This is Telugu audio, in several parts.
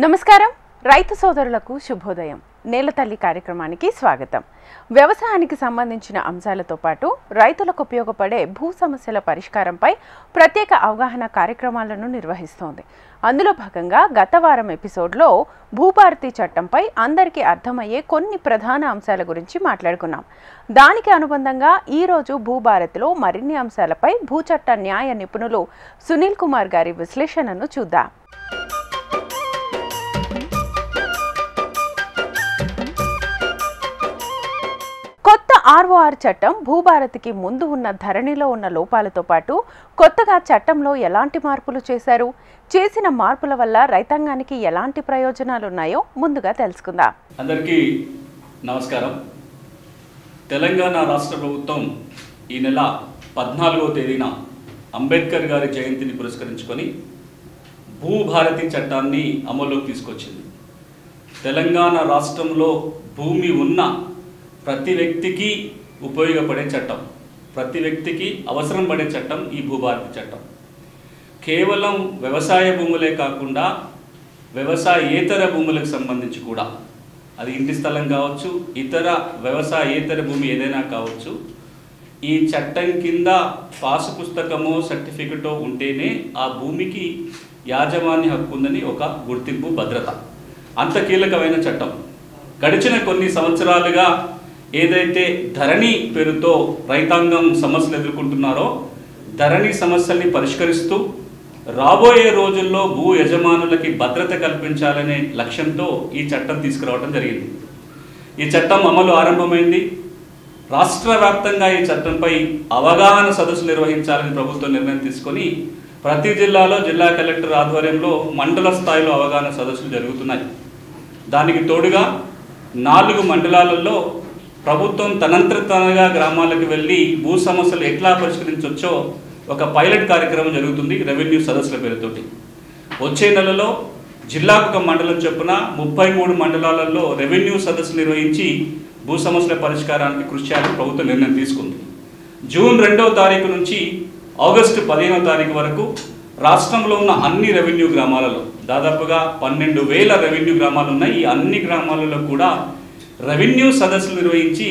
నమస్కారం రైతు సోదరులకు శుభోదయం నేలతల్లి కార్యక్రమానికి స్వాగతం వ్యవసాయానికి సంబంధించిన అంశాలతో పాటు రైతులకు ఉపయోగపడే భూ సమస్యల పరిష్కారంపై ప్రత్యేక అవగాహన కార్యక్రమాలను నిర్వహిస్తోంది అందులో భాగంగా గత వారం ఎపిసోడ్లో భూభారతి చట్టంపై అందరికీ అర్థమయ్యే కొన్ని ప్రధాన అంశాల గురించి మాట్లాడుకున్నాం దానికి అనుబంధంగా ఈ రోజు భూభారతిలో మరిన్ని అంశాలపై భూచట్ట న్యాయ నిపుణులు సునీల్ కుమార్ గారి విశ్లేషణను చూద్దాం ఆర్ఓఆర్ చట్టం భూభారతికి ముందు ఉన్న ధరణిలో ఉన్న లోపాలతో పాటు కొత్తగా చట్టంలో ఎలాంటి మార్పులు చేశారు చేసిన మార్పుల వల్ల రైతాంగానికి ఎలాంటి ప్రయోజనాలు ఉన్నాయో ముందుగా తెలుసుకుందాం. అందరికీ నమస్కారం. తెలంగాణ రాష్ట్ర ప్రభుత్వం ఈ నెల 14వ తేదీన అంబేద్కర్ గారి జయంతిని పురస్కరించుకొని భూభారతి చట్టాన్ని అమల్లోకి తీసుకొచ్చింది. తెలంగాణ రాష్ట్రంలో భూమి ఉన్న ప్రతి వ్యక్తికి ఉపయోగపడే చట్టం, ప్రతి వ్యక్తికి అవసరం పడే చట్టం ఈ భూభారతి చట్టం. కేవలం వ్యవసాయ భూములే కాకుండా వ్యవసాయేతర భూములకు సంబంధించి కూడా, అది ఇంటి స్థలం కావచ్చు, ఇతర వ్యవసాయేతర భూమి ఏదైనా కావచ్చు, ఈ చట్టం కింద పాసు పుస్తకమో సర్టిఫికెటో ఉంటేనే ఆ భూమికి యాజమాన్య హక్కు ఉందని ఒక గుర్తింపు, భద్రత. అంత కీలకమైన చట్టం. గడిచిన కొన్ని సంవత్సరాలుగా ఏదైతే ధరణి పేరుతో రైతాంగం సమస్యలు ఎదుర్కొంటున్నారో ధరణి సమస్యల్ని పరిష్కరిస్తూ రాబోయే రోజుల్లో భూ యజమానులకి భద్రత కల్పించాలనే లక్ష్యంతో ఈ చట్టం తీసుకురావడం జరిగింది. ఈ చట్టం అమలు ఆరంభమైంది. రాష్ట్ర వ్యాప్తంగా ఈ చట్టంపై అవగాహన సదస్సులు నిర్వహించాలని ప్రభుత్వం నిర్ణయం తీసుకొని ప్రతి జిల్లాలో జిల్లా కలెక్టర్ ఆధ్వర్యంలో మండల స్థాయిలో అవగాహన సదస్సులు జరుగుతున్నాయి. దానికి తోడుగా 4 మండలాలలో ప్రభుత్వం తనంతరగా గ్రామాలకు వెళ్ళి భూ సమస్యలు ఎట్లా పరిష్కరించవచ్చో ఒక పైలట్ కార్యక్రమం జరుగుతుంది రెవెన్యూ సదస్సుల పేరుతోటి. వచ్చే నెలలో జిల్లాకు ఒక మండలం చొప్పున 33 మండలాలలో రెవెన్యూ సదస్సులు నిర్వహించి భూ సమస్యల పరిష్కారానికి కృషి చేయాలని ప్రభుత్వం నిర్ణయం తీసుకుంది. జూన్ 2వ తారీఖు నుంచి ఆగస్టు 15వ తారీఖు వరకు రాష్ట్రంలో ఉన్న అన్ని రెవెన్యూ గ్రామాలలో దాదాపుగా 12,000 రెవెన్యూ గ్రామాలు ఉన్నాయి. ఈ అన్ని గ్రామాలలో కూడా రెవెన్యూ సదస్సులు నిర్వహించి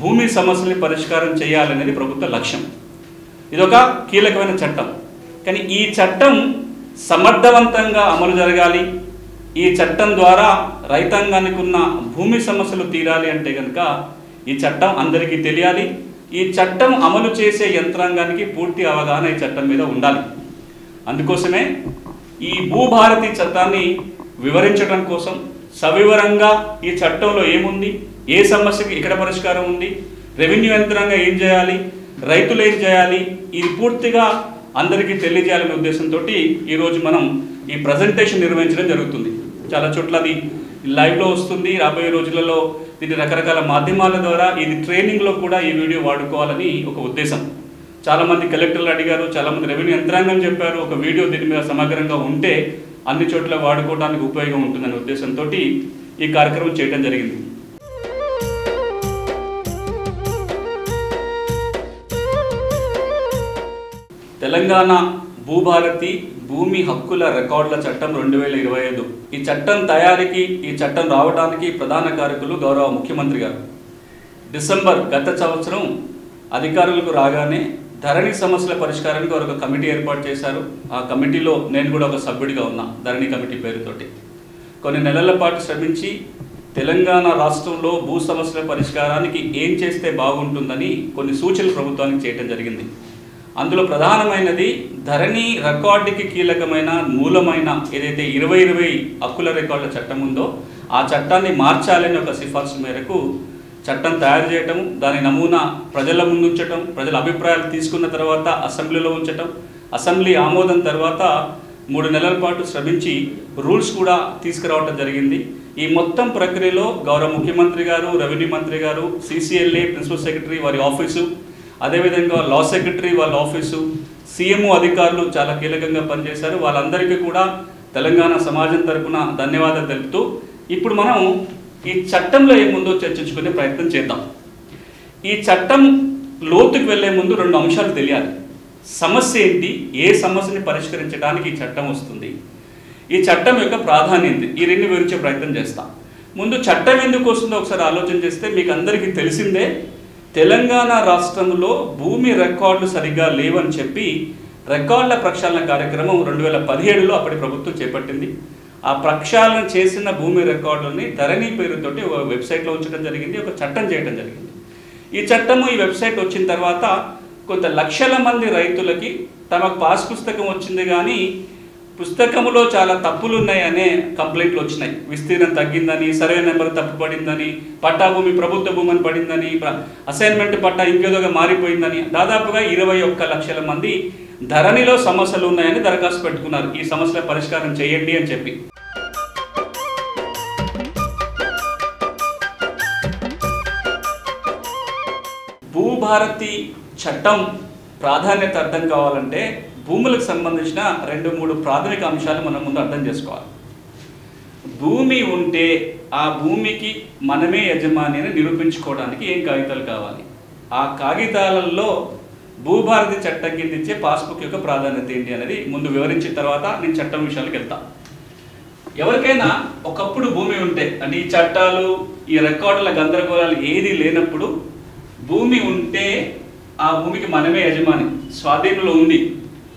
భూమి సమస్యల్ని పరిష్కారం చేయాలనేది ప్రభుత్వ లక్ష్యం. ఇదొక కీలకమైన చట్టం. కానీ ఈ చట్టం సమర్థవంతంగా అమలు జరగాలి, ఈ చట్టం ద్వారా రైతాంగానికి ఉన్న భూమి సమస్యలు తీరాలి అంటే కనుక ఈ చట్టం అందరికీ తెలియాలి. ఈ చట్టం అమలు చేసే యంత్రాంగానికి పూర్తి అవగాహన ఈ చట్టం మీద ఉండాలి. అందుకోసమే ఈ భూభారతి చట్టాన్ని వివరించడం కోసం సవివరంగా ఈ చట్టంలో ఏముంది, ఏ సమస్యకి ఎక్కడ పరిష్కారం ఉంది, రెవెన్యూ యంత్రాంగం ఏం చేయాలి, రైతులు ఏం చేయాలి, ఇది పూర్తిగా అందరికీ తెలియజేయాలనే ఉద్దేశంతో ఈరోజు మనం ఈ ప్రజెంటేషన్ నిర్వహించడం జరుగుతుంది. చాలా చోట్ల అది లైవ్లో వస్తుంది. రాబోయే రోజులలో దీన్ని రకరకాల మాధ్యమాల ద్వారా ఇది ట్రైనింగ్లో కూడా ఈ వీడియో వాడుకోవాలని ఒక ఉద్దేశం. చాలామంది కలెక్టర్లు అడిగారు, చాలామంది రెవెన్యూ యంత్రాంగం చెప్పారు ఒక వీడియో దీని మీద సమగ్రంగా ఉంటే అన్ని చోట్ల వాడుకోవడానికి ఉపయోగం ఉంటుందనే ఉద్దేశంతో ఈ కార్యక్రమం చేయడం జరిగింది. తెలంగాణ భూభారతి భూమి హక్కుల రికార్డుల చట్టం 2025. ఈ చట్టం తయారీకి, ఈ చట్టం రావడానికి ప్రధాన కారకులు గౌరవ ముఖ్యమంత్రి గారు. డిసెంబర్ గత సంవత్సరం అధికారులకు రాగానే ధరణి సమస్యల పరిష్కారానికి ఒక కమిటీ ఏర్పాటు చేశారు. ఆ కమిటీలో నేను కూడా ఒక సభ్యుడిగా ఉన్నా, ధరణి కమిటీ పేరుతోటి. కొన్ని నెలల పాటు శ్రమించి తెలంగాణ రాష్ట్రంలో భూ సమస్యల పరిష్కారానికి ఏం చేస్తే బాగుంటుందని కొన్ని సూచనలు ప్రభుత్వానికి చేయడం జరిగింది. అందులో ప్రధానమైనది ధరణి రికార్డుకి కీలకమైన మూలమైన ఏదైతే 2020 హక్కుల రికార్డుల చట్టం ఉందో ఆ చట్టాన్ని మార్చాలని ఒక సిఫార్సు మేరకు చట్టం తయారు చేయటం, దాని నమూనా ప్రజల ముందు ఉంచటం, ప్రజల అభిప్రాయాలు తీసుకున్న తర్వాత అసెంబ్లీలో ఉంచటం, అసెంబ్లీ ఆమోదం తర్వాత 3 నెలల పాటు శ్రమించి రూల్స్ కూడా తీసుకురావటం జరిగింది. ఈ మొత్తం ప్రక్రియలో గౌరవ ముఖ్యమంత్రి గారు, రెవెన్యూ మంత్రి గారు, CCLA ప్రిన్సిపల్ సెక్రటరీ వారి ఆఫీసు, అదేవిధంగా లా సెక్రటరీ వాళ్ళ ఆఫీసు, CMO అధికారులు చాలా కీలకంగా పనిచేశారు. వాళ్ళందరికీ కూడా తెలంగాణ సమాజం తరపున ధన్యవాదాలు తెలుపుతూ ఇప్పుడు మనం ఈ చట్టంలో ఏముందో చర్చించుకునే ప్రయత్నం చేద్దాం. ఈ చట్టం లోతుకు వెళ్లే ముందు 2 అంశాలు తెలియాలి. సమస్య ఏంటి, ఏ సమస్యని పరిష్కరించడానికి ఈ చట్టం వస్తుంది, ఈ చట్టం యొక్క ప్రాధాన్యత ఈ రెండు వివరించే ప్రయత్నం చేస్తాం. ముందు చట్టం ఎందుకు వస్తుందో ఒకసారి ఆలోచన చేస్తే మీకు అందరికీ తెలిసిందే, తెలంగాణ రాష్ట్రంలో భూమి రికార్డులు సరిగ్గా లేవని చెప్పి రికార్డుల ప్రక్షాళన కార్యక్రమం 2017లో అప్పటి ప్రభుత్వం చేపట్టింది. ఆ ప్రక్షాళన చేసిన భూమి రికార్డులని ధరణి పేరుతోటి ఒక వెబ్సైట్లో ఉంచడం జరిగింది, ఒక చట్టం చేయడం జరిగింది. ఈ చట్టము ఈ వెబ్సైట్ వచ్చిన తర్వాత కొంత లక్షల మంది రైతులకి తమకు పాస్ పుస్తకం వచ్చింది కానీ పుస్తకంలో చాలా తప్పులు ఉన్నాయనే కంప్లైంట్లు వచ్చినాయి. విస్తీర్ణం తగ్గిందని, సర్వే నెంబర్ తప్పు పడిందని, పట్టా భూమి ప్రభుత్వ భూమి అని పడిందని, అసైన్మెంట్ పట్టా ఇంకేదోగా మారిపోయిందని దాదాపుగా 21 లక్షల మంది ధరణిలో సమస్యలు ఉన్నాయని దరఖాస్తు పెట్టుకున్నారు. ఈ సమస్యల పరిష్కారం చేయండి అని చెప్పి. భూభారతి చట్టం ప్రాధాన్యత అర్థం కావాలంటే భూములకు సంబంధించిన 2-3 ప్రాథమిక అంశాలు మనం ముందు అర్థం చేసుకోవాలి. భూమి ఉంటే ఆ భూమికి మనమే యజమాని అని నిరూపించుకోవడానికి ఏం కాగితాలు కావాలి, ఆ కాగితాలలో భూభారతి చట్టం కింద ఇచ్చే పాస్బుక్ యొక్క ప్రాధాన్యత ఏంటి అనేది ముందు వివరించిన తర్వాత నేను చట్టం విషయాలకు వెళ్తాను. ఎవరికైనా ఒకప్పుడు భూమి ఉంటే, అంటే ఈ చట్టాలు ఈ రికార్డుల గందరగోళాలు ఏది లేనప్పుడు భూమి ఉంటే ఆ భూమికి మనమే యజమాని, స్వాధీనంలో ఉంది.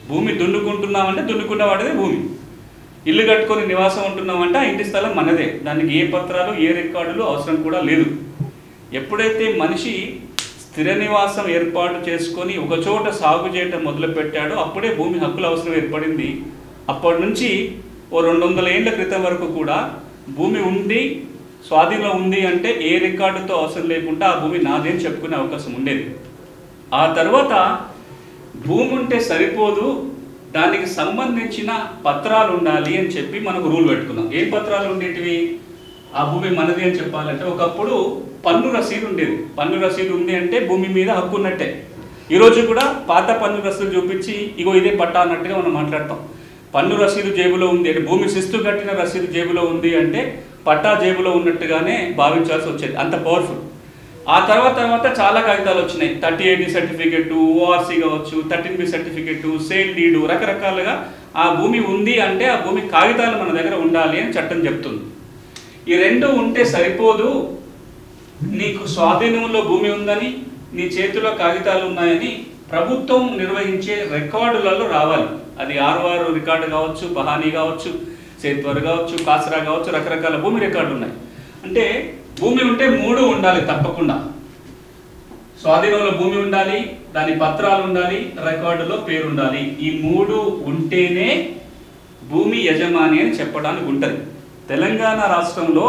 భూమి దున్నుకుంటున్నామంటే దున్నుకున్న వాడిదే భూమి. ఇల్లు కట్టుకొని నివాసం ఉంటున్నామంటే ఆ ఇంటి స్థలం మనదే, దానికి ఏ పత్రాలు ఏ రికార్డులు అవసరం కూడా లేదు. ఎప్పుడైతే మనిషి స్థిర నివాసం ఏర్పాటు చేసుకొని ఒక చోట సాగు చేయటం మొదలుపెట్టాడో అప్పుడే భూమి హక్కుల అవసరం ఏర్పడింది. అప్పటి నుంచి ఓ 200 ఏళ్ల క్రితం వరకు కూడా భూమి ఉండి స్వాధీనంలో ఉంది అంటే ఏ రికార్డుతో అవసరం లేకుండా ఆ భూమి నాదే అని చెప్పుకునే అవకాశం ఉండేది. ఆ తర్వాత భూమి ఉంటే సరిపోదు, దానికి సంబంధించిన పత్రాలు ఉండాలి అని చెప్పి మనకు రూల్ పెట్టుకున్నాం. ఏ పత్రాలు ఉండేటివి? ఆ భూమి మనది అని చెప్పాలంటే ఒకప్పుడు పన్ను రసీదు ఉండేది. పన్ను రసీదు ఉంది అంటే భూమి మీద హక్కు ఉన్నట్టే. ఈరోజు కూడా పాత పన్ను రసీదు చూపించి ఇగో ఇదే పట్టా అన్నట్టుగా మనం మాట్లాడతాం. పన్ను రసీదు జేబులో ఉంది అంటే, భూమి శిస్తు కట్టిన రసీదు జేబులో ఉంది అంటే పట్టా జేబులో ఉన్నట్టుగానే భావించాల్సి వచ్చేది, అంత పవర్ఫుల్. ఆ తర్వాత చాలా కాగితాలు వచ్చినాయి. 38 సర్టిఫికెట్, ఓఆర్సీ కావచ్చు, 13B సర్టిఫికెట్, సేల్ డీడు, రకరకాలుగా ఆ భూమి ఉంది అంటే ఆ భూమి కాగితాలు మన దగ్గర ఉండాలి అని చట్టం చెప్తుంది. ఈ రెండు ఉంటే సరిపోదు, నీకు స్వాధీనంలో భూమి ఉందని, నీ చేతిలో కాగితాలు ఉన్నాయని ప్రభుత్వం నిర్వహించే రికార్డులలో రావాలి. అది ఆర్ఓఆర్ రికార్డు కావచ్చు, పహానీ కావచ్చు, సేత్వర్ కావచ్చు, కాసరా కావచ్చు, రకరకాల భూమి రికార్డులు ఉన్నాయి. అంటే భూమి ఉంటే 3 ఉండాలి తప్పకుండా. స్వాధీనంలో భూమి ఉండాలి, దాని పత్రాలు ఉండాలి, రికార్డులో పేరు ఉండాలి. ఈ 3 ఉంటేనే భూమి యజమాని అని చెప్పడానికి ఉంటుంది. తెలంగాణ రాష్ట్రంలో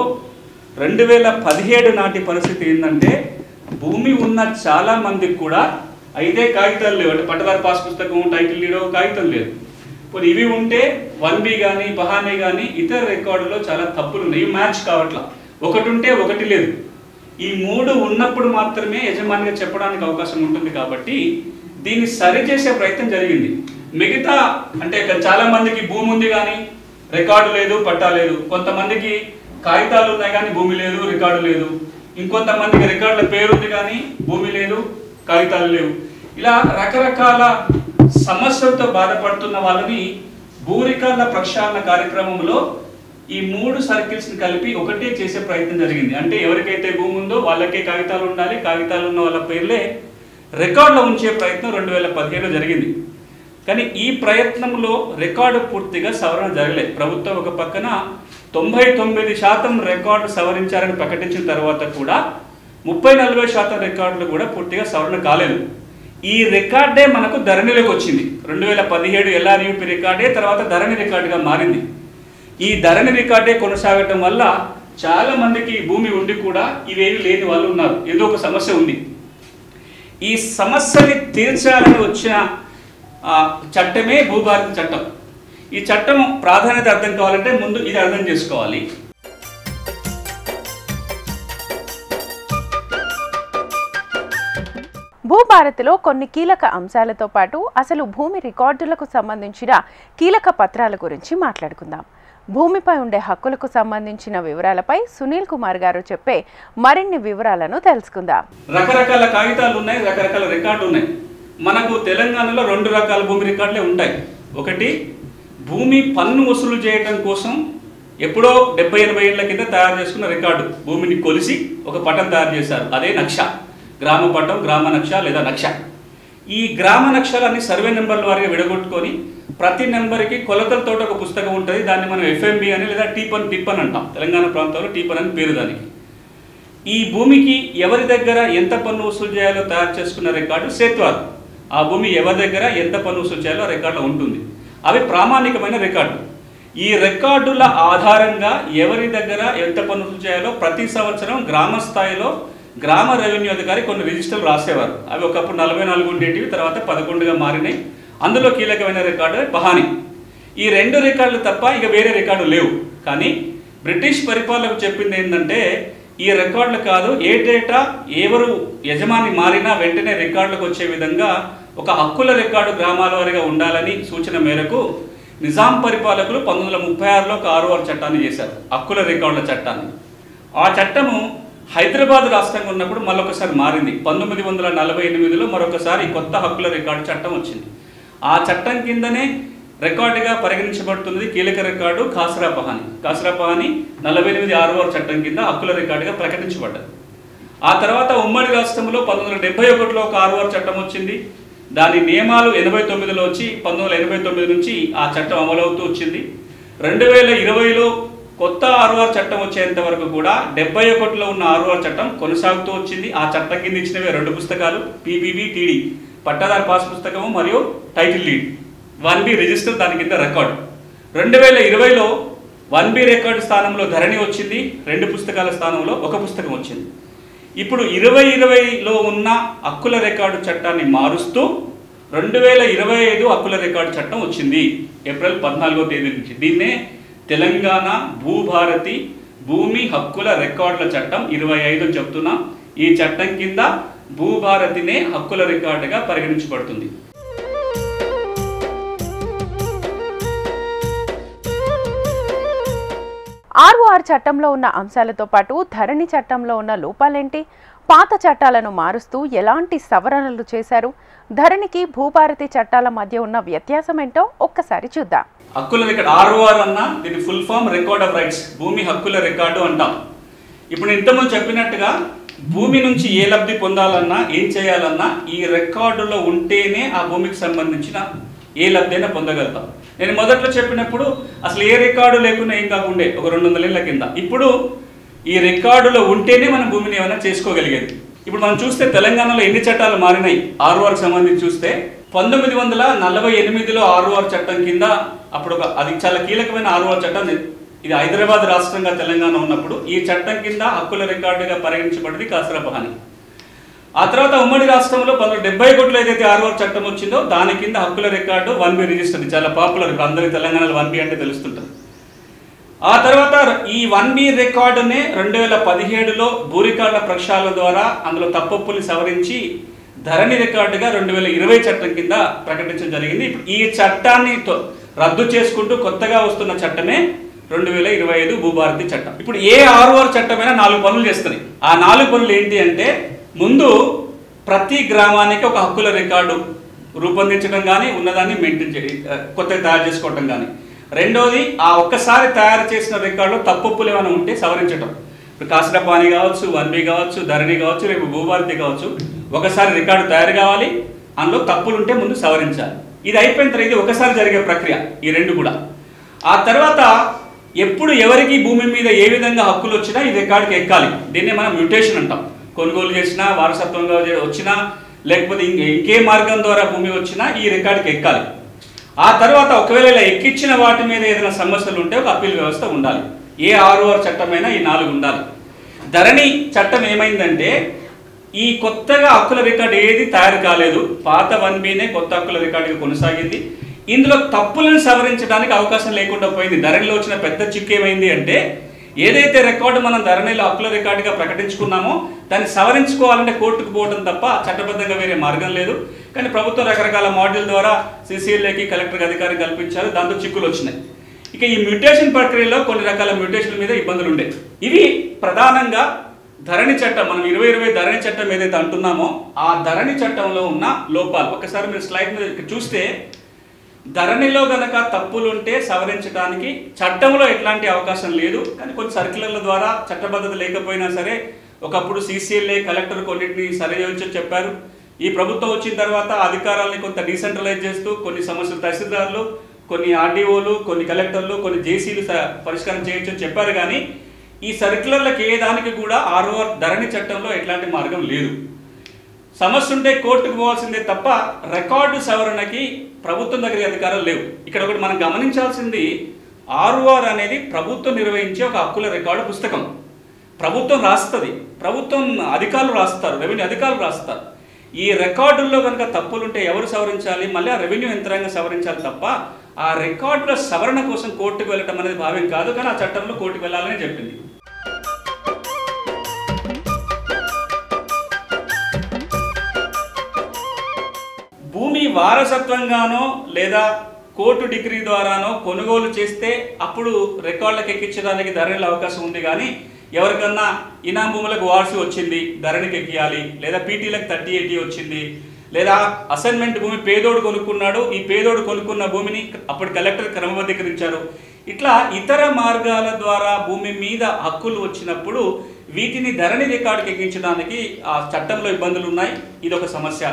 2017 నాటి పరిస్థితి ఏంటంటే భూమి ఉన్న చాలా మందికి కూడా అయితే కాగితాలు లేవు. అంటే పట్టదారు పాస్ పుస్తకం, టైటిల్ డీడో కాగితం లేదు. ఇప్పుడు ఇవి ఉంటే 1B కానీ పహానీ కానీ ఇతర రికార్డులో చాలా తప్పులు ఉన్నాయి, ఇవి మ్యాచ్ కావట్లా. ఒకటి ఉంటే ఒకటి లేదు. ఈ 3 ఉన్నప్పుడు మాత్రమే యజమానిగా చెప్పడానికి అవకాశం ఉంటుంది. కాబట్టి దీన్ని సరిచేసే ప్రయత్నం జరిగింది. మిగతా అంటే చాలా మందికి భూమి ఉంది కానీ రికార్డు లేదు, పట్టా లేదు. కొంతమందికి కాగితాలు ఉన్నాయి కానీ భూమి లేదు, రికార్డు లేదు. ఇంకొంతమందికి రికార్డుల పేరు ఉంది కానీ భూమి లేదు, కాగితాలు లేవు. ఇలా రకరకాల సమస్యలతో బాధపడుతున్న వాళ్ళని భూ రికార్డుల ప్రక్షాళన కార్యక్రమంలో ఈ 3 సర్కిల్స్ని కలిపి ఒకటే చేసే ప్రయత్నం జరిగింది. అంటే ఎవరికైతే భూమి ఉందో వాళ్ళకే కాగితాలు ఉండాలి, కాగితాలు ఉన్న వాళ్ళ పేర్లే రికార్డులో ఉంచే ప్రయత్నం 2017లో జరిగింది. కానీ ఈ ప్రయత్నంలో రికార్డు పూర్తిగా సవరణ జరగలేదు. ప్రభుత్వం ఒక పక్కన 99% రికార్డు సవరించారని ప్రకటించిన తర్వాత కూడా 30-40% రికార్డులు కూడా పూర్తిగా సవరణ కాలేదు. ఈ రికార్డే మనకు ధరణిలోకి వచ్చింది. 2017 LRUP రికార్డే తర్వాత ధరణి రికార్డుగా మారింది. ఈ ధరణి రికార్డే కొనసాగటం వల్ల చాలా మందికి భూమి ఉండి కూడా ఇవేవి లేని వాళ్ళు ఉన్నారు. ఏదో ఒక సమస్య ఉంది. ఈ సమస్యని తీర్చాలని వచ్చిన చట్టమే భూభారతి చట్టం. ఈ చట్టం ప్రాధాన్యత అర్థం కావాలంటే ముందు ఇది అర్థం చేసుకోవాలి. భూభారతిలో కొన్ని కీలక అంశాలతో పాటు అసలు భూమి రికార్డులకు సంబంధించిన కీలక పత్రాల గురించి మాట్లాడుకుందాం. భూమిపై ఉండే హక్కులకు సంబంధించిన వివరాలపై సునీల్ కుమార్ గారు చెప్పే మరిన్ని వివరాలను తెలుసుకుందాం. రకరకాల కాగితాలు ఉన్నాయి, రకరకాల రికార్డులు ఉన్నాయి. మనకు తెలంగాణలో 2 రకాల భూమి రికార్డులే ఉంటాయి. ఒకటి భూమి పన్ను వసూలు చేయడం కోసం ఎప్పుడో 70-80 ఏళ్ల కింద తయారు చేసుకున్న రికార్డు. భూమిని కొలిసి ఒక పటం తయారు చేశారు, అదే నక్ష, గ్రామ పటం, గ్రామ నక్ష లేదా నక్ష. ఈ గ్రామ నక్షలన్నీ సర్వే నెంబర్ల వారిగా విడగొట్టుకొని ప్రతి నెంబర్కి కొలతలతో ఒక పుస్తకం ఉంటుంది. దాన్ని మనం ఎఫ్ఎంబి అని లేదా టిప్పన్ అంటాం. తెలంగాణ ప్రాంతంలో టిప్పన్ అని పేరు దానికి. ఈ భూమికి ఎవరి దగ్గర ఎంత పన్ను వసూలు చేయాలో తయారు చేసుకున్న రికార్డు సేత్వాలు. ఆ భూమి ఎవరి దగ్గర ఎంత పన్ను వసూలు చేయాలో రికార్డులో ఉంటుంది. అవి ప్రామాణికమైన రికార్డు. ఈ రికార్డుల ఆధారంగా ఎవరి దగ్గర ఎంత పన్ను వసూలు చేయాలో ప్రతి సంవత్సరం గ్రామ స్థాయిలో గ్రామ రెవెన్యూ అధికారి కొన్ని రిజిస్టర్లు రాసేవారు. అవి ఒకప్పుడు 44 ఉండేటివి, తర్వాత 11గా మారినాయి. అందులో కీలకమైన రికార్డు పహాని. ఈ 2 రికార్డులు తప్ప ఇక వేరే రికార్డు లేవు. కానీ బ్రిటిష్ పరిపాలనకు చెప్పింది ఏంటంటే ఈ రికార్డులు కాదు, ఏటేటా ఎవరు యజమాని మారినా వెంటనే రికార్డులకు వచ్చే విధంగా ఒక హక్కుల రికార్డు గ్రామాల వారిగా ఉండాలని సూచన మేరకు నిజాం పరిపాలకులు 1936లో ఒక 6వ చట్టాన్ని చేశారు, హక్కుల రికార్డుల చట్టాన్ని. ఆ చట్టము హైదరాబాద్ రాష్ట్రంగా ఉన్నప్పుడు మరొకసారి మారింది. 1948లో మరొకసారి కొత్త హక్కుల రికార్డు చట్టం వచ్చింది. ఆ చట్టం కిందనే రికార్డుగా పరిగణించబడుతున్నది కీలక రికార్డు ఖాసరా పహాని. ఖాసరా పహాని 48 6వ చట్టం కింద హక్కుల రికార్డుగా ప్రకటించబడ్డది. ఆ తర్వాత ఉమ్మడి రాష్ట్రంలో 1971లో ఒక 6వ చట్టం వచ్చింది. దాని నియమాలు 89లో వచ్చి 1989 నుంచి ఆ చట్టం అమలవుతూ వచ్చింది. 2020లో కొత్త 6వ చట్టం వచ్చేంత వరకు కూడా 71లో ఉన్న 6వ చట్టం కొనసాగుతూ వచ్చింది. ఆ చట్టం కింద ఇచ్చినవే 2 పుస్తకాలు, పీబీబీ టీడీ, పట్టాదారు పాస్ పుస్తకము మరియు టైటిల్ లీడ్, 1B రిజిస్టర్ దాని కింద రికార్డు. 2020లో 1B రికార్డు స్థానంలో ధరణి వచ్చింది, 2 పుస్తకాల స్థానంలో 1 పుస్తకం వచ్చింది. ఇప్పుడు 2020లో ఉన్న హక్కుల రికార్డు చట్టాన్ని మారుస్తూ 2025 హక్కుల రికార్డు చట్టం వచ్చింది ఏప్రిల్ 14వ తేదీ నుంచి. దీన్నే తెలంగాణ భూభారతి భూమి హక్కుల రికార్డుల చట్టం 25 అని చెప్తున్నా. ఈ చట్టం కింద భూభారతినే హక్కుల రికార్డుగా పరిగణించబడుతుంది. ROR చట్టంలో ఉన్న అంశాలతో పాటు ధరణి చట్టంలో ఉన్న లోపాలేంటి? పాత చట్టాలను మారుస్తూ ఎలాంటి సవరణలు చేశారు? ధరణికి భూభారతి చట్టాల మధ్య ఉన్న వ్యత్యాసం ఏంటో ఒక్కసారి చూద్దాం. హక్కుల రికార్డు ROR అన్న దీని full form record of rights, భూమి హక్కుల రికార్డు అంటాం. ఇప్పుడు ఇంతకుముందు చెప్పినట్టుగా భూమి నుంచి ఏ లబ్ధి పొందాలన్నా ఏం చేయాలన్నా ఈ రికార్డులో ఉంటేనే ఆ భూమికి సంబంధించిన ఏ లబ్ధి అయినా పొందగలుగుతాం. నేను మొదట్లో చెప్పినప్పుడు అసలు ఏ రికార్డు లేకుండా ఏం కాకుండే ఒక 200 ఏళ్ల కింద. ఇప్పుడు ఈ రికార్డులో ఉంటేనే మనం భూమిని ఏమైనా చేసుకోగలిగేది. ఇప్పుడు మనం చూస్తే తెలంగాణలో ఎన్ని చట్టాలు మారినాయి RORకి సంబంధించి చూస్తే 1948లో ROR చట్టం కింద అప్పుడు అది చాలా కీలకమైన ROR చట్టం. ఇది హైదరాబాద్ రాష్ట్రంగా తెలంగాణ ఉన్నప్పుడు ఈ చట్టం కింద హక్కుల రికార్డుగా పరిగణించబడింది ఖాసరా పహాని. ఆ తర్వాత ఉమ్మడి రాష్ట్రంలో 1971లో ఏదైతే ROR చట్టం వచ్చిందో దాని కింద హక్కుల రికార్డు 1B రిజిస్టర్, చాలా పాపులర్. ఇప్పుడు అందరికీ తెలంగాణలో 1B అంటే తెలుస్తుంటుంది. ఆ తర్వాత ఈ 1B రికార్డునే 2017లో భూ రికార్డుల ప్రక్షాళన ద్వారా అందులో తప్పొప్పుల్ని సవరించి ధరణి రికార్డుగా 2020 చట్టం కింద ప్రకటించడం జరిగింది. ఇప్పుడు ఈ చట్టాన్ని రద్దు చేసుకుంటూ కొత్తగా వస్తున్న చట్టమే 2025 భూభారతి చట్టం. ఇప్పుడు ఏ ROR చట్టమైనా 4 పనులు చేస్తుంది. ఆ 4 పనులు ఏంటి అంటే, ముందు ప్రతి గ్రామానికి ఒక హక్కుల రికార్డు రూపొందించడం కానీ ఉన్నదాన్ని మెయింటైన్ కొత్తగా తయారు చేసుకోవడం కానీ. రెండోది ఆ ఒక్కసారి తయారు చేసిన రికార్డులో తప్పులు ఏమైనా ఉంటే సవరించడం. ఇప్పుడు ఖాసరా పహాని కావచ్చు, 1B కావచ్చు, ధరణి కావచ్చు, రేపు భూభారతి కావచ్చు, ఒకసారి రికార్డు తయారు కావాలి, అందులో తప్పులు ఉంటే ముందు సవరించాలి. ఇది అయిపోయిన తర్వాత ఇది ఒకసారి జరిగే ప్రక్రియ ఈ 2 కూడా. ఆ తర్వాత ఎప్పుడు ఎవరికి భూమి మీద ఏ విధంగా హక్కులు వచ్చినా ఈ రికార్డుకి ఎక్కాలి. దీన్నే మనం మ్యూటేషన్ అంటాం. కొనుగోలు చేసినా, వారసత్వంగా వచ్చినా, లేకపోతే ఇంకే మార్గం ద్వారా భూమి వచ్చినా ఈ రికార్డుకి ఎక్కాలి. ఆ తర్వాత ఒకవేళ ఇలా ఎక్కించిన వాటి మీద ఏదైనా సమస్యలు ఉంటే ఒక అప్పీల్ వ్యవస్థ ఉండాలి. ఏ ROR చట్టమైనా ఈ 4 ఉండాలి. ధరణి చట్టం ఏమైందంటే ఈ కొత్తగా హక్కుల రికార్డు ఏది తయారు కాలేదు, పాత 1Bనే కొత్త హక్కుల రికార్డుగా కొనసాగింది. ఇందులో తప్పులను సవరించడానికి అవకాశం లేకుండా పోయింది. ధరణిలో వచ్చిన పెద్ద చిక్కు ఏమైంది అంటే, ఏదైతే రికార్డు మనం ధరణిలో హక్కుల రికార్డుగా ప్రకటించుకున్నామో దాన్ని సవరించుకోవాలంటే కోర్టుకు పోవడం తప్ప చట్టబద్ధంగా వేరే మార్గం లేదు. కానీ ప్రభుత్వం రకరకాల మాడ్యూల్ ద్వారా CCLAకి కలెక్టర్కి అధికారం కల్పించారు, దాంతో చిక్కులు వచ్చినాయి. ఇక ఈ మ్యూటేషన్ ప్రక్రియలో కొన్ని రకాల మ్యూటేషన్ల మీద ఇబ్బందులు ఉండే. ఇవి ప్రధానంగా ధరణి చట్టం, మనం 2020 ధరణి చట్టం ఏదైతే అంటున్నామో ఆ ధరణి చట్టంలో ఉన్న లోపాలు. ఒకసారి మీరు స్లైడ్ మీద చూస్తే ధరణిలో గనక తప్పులుంటే సవరించడానికి చట్టంలో ఎట్లాంటి అవకాశం లేదు. కానీ కొన్ని సర్క్యులర్ల ద్వారా చట్టబద్ధత లేకపోయినా సరే ఒకప్పుడు CCLA కలెక్టర్ కొన్నింటిని సరిచేయొచ్చని చెప్పారు. ఈ ప్రభుత్వం వచ్చిన తర్వాత అధికారాలని కొంత డీసెంట్రలైజ్ చేస్తూ కొన్ని సమస్యలు తహసీల్దార్లు, కొన్ని RDOలు, కొన్ని కలెక్టర్లు, కొన్ని జేసీలు పరిష్కారం చేయొచ్చని చెప్పారు. కానీ ఈ సర్క్యులర్లకు ఏ దానికి కూడా ROR ధరణి చట్టంలో ఎట్లాంటి మార్గం లేదు. సమస్య ఉంటే కోర్టుకు పోవాల్సిందే తప్ప రికార్డు సవరణకి ప్రభుత్వం దగ్గర అధికారాలు లేవు. ఇక్కడ ఒకటి మనం గమనించాల్సింది, ROR అనేది ప్రభుత్వం నిర్వహించే ఒక హక్కుల రికార్డు పుస్తకం. ప్రభుత్వం రాస్తుంది, ప్రభుత్వం అధికారులు రాస్తారు, రెవెన్యూ అధికారులు రాస్తారు. ఈ రికార్డుల్లో కనుక తప్పులుంటే ఎవరు సవరించాలి? మళ్ళీ ఆ రెవెన్యూ యంత్రాంగం సవరించాలి తప్ప ఆ రికార్డుల సవరణ కోసం కోర్టుకు వెళ్ళటం అనేది భావ్యం కాదు. కానీ ఆ చట్టంలో కోర్టుకు వెళ్ళాలని చెప్పింది. భూమి వారసత్వంగానో లేదా కోర్టు డిగ్రీ ద్వారానో కొనుగోలు చేస్తే అప్పుడు రికార్డులకు ఎక్కించడానికి ధరణిలో అవకాశం ఉంది. కానీ ఎవరికన్నా ఇనాం భూములకు వారసు వచ్చింది, ధరణికి ఎక్కియాలి, లేదా పీటీలకు 3080 వచ్చింది, లేదా అసైన్మెంట్ భూమి పేదోడు కొనుక్కున్నాడు, ఈ పేదోడు కొనుక్కున్న భూమిని అప్పుడు కలెక్టర్ క్రమబద్ధీకరించారు. ఇట్లా ఇతర మార్గాల ద్వారా భూమి మీద హక్కులు వచ్చినప్పుడు వీటిని ధరణి రికార్డుకి ఎక్కించడానికి ఆ చట్టంలో ఇబ్బందులు ఉన్నాయి. ఇదొక సమస్య.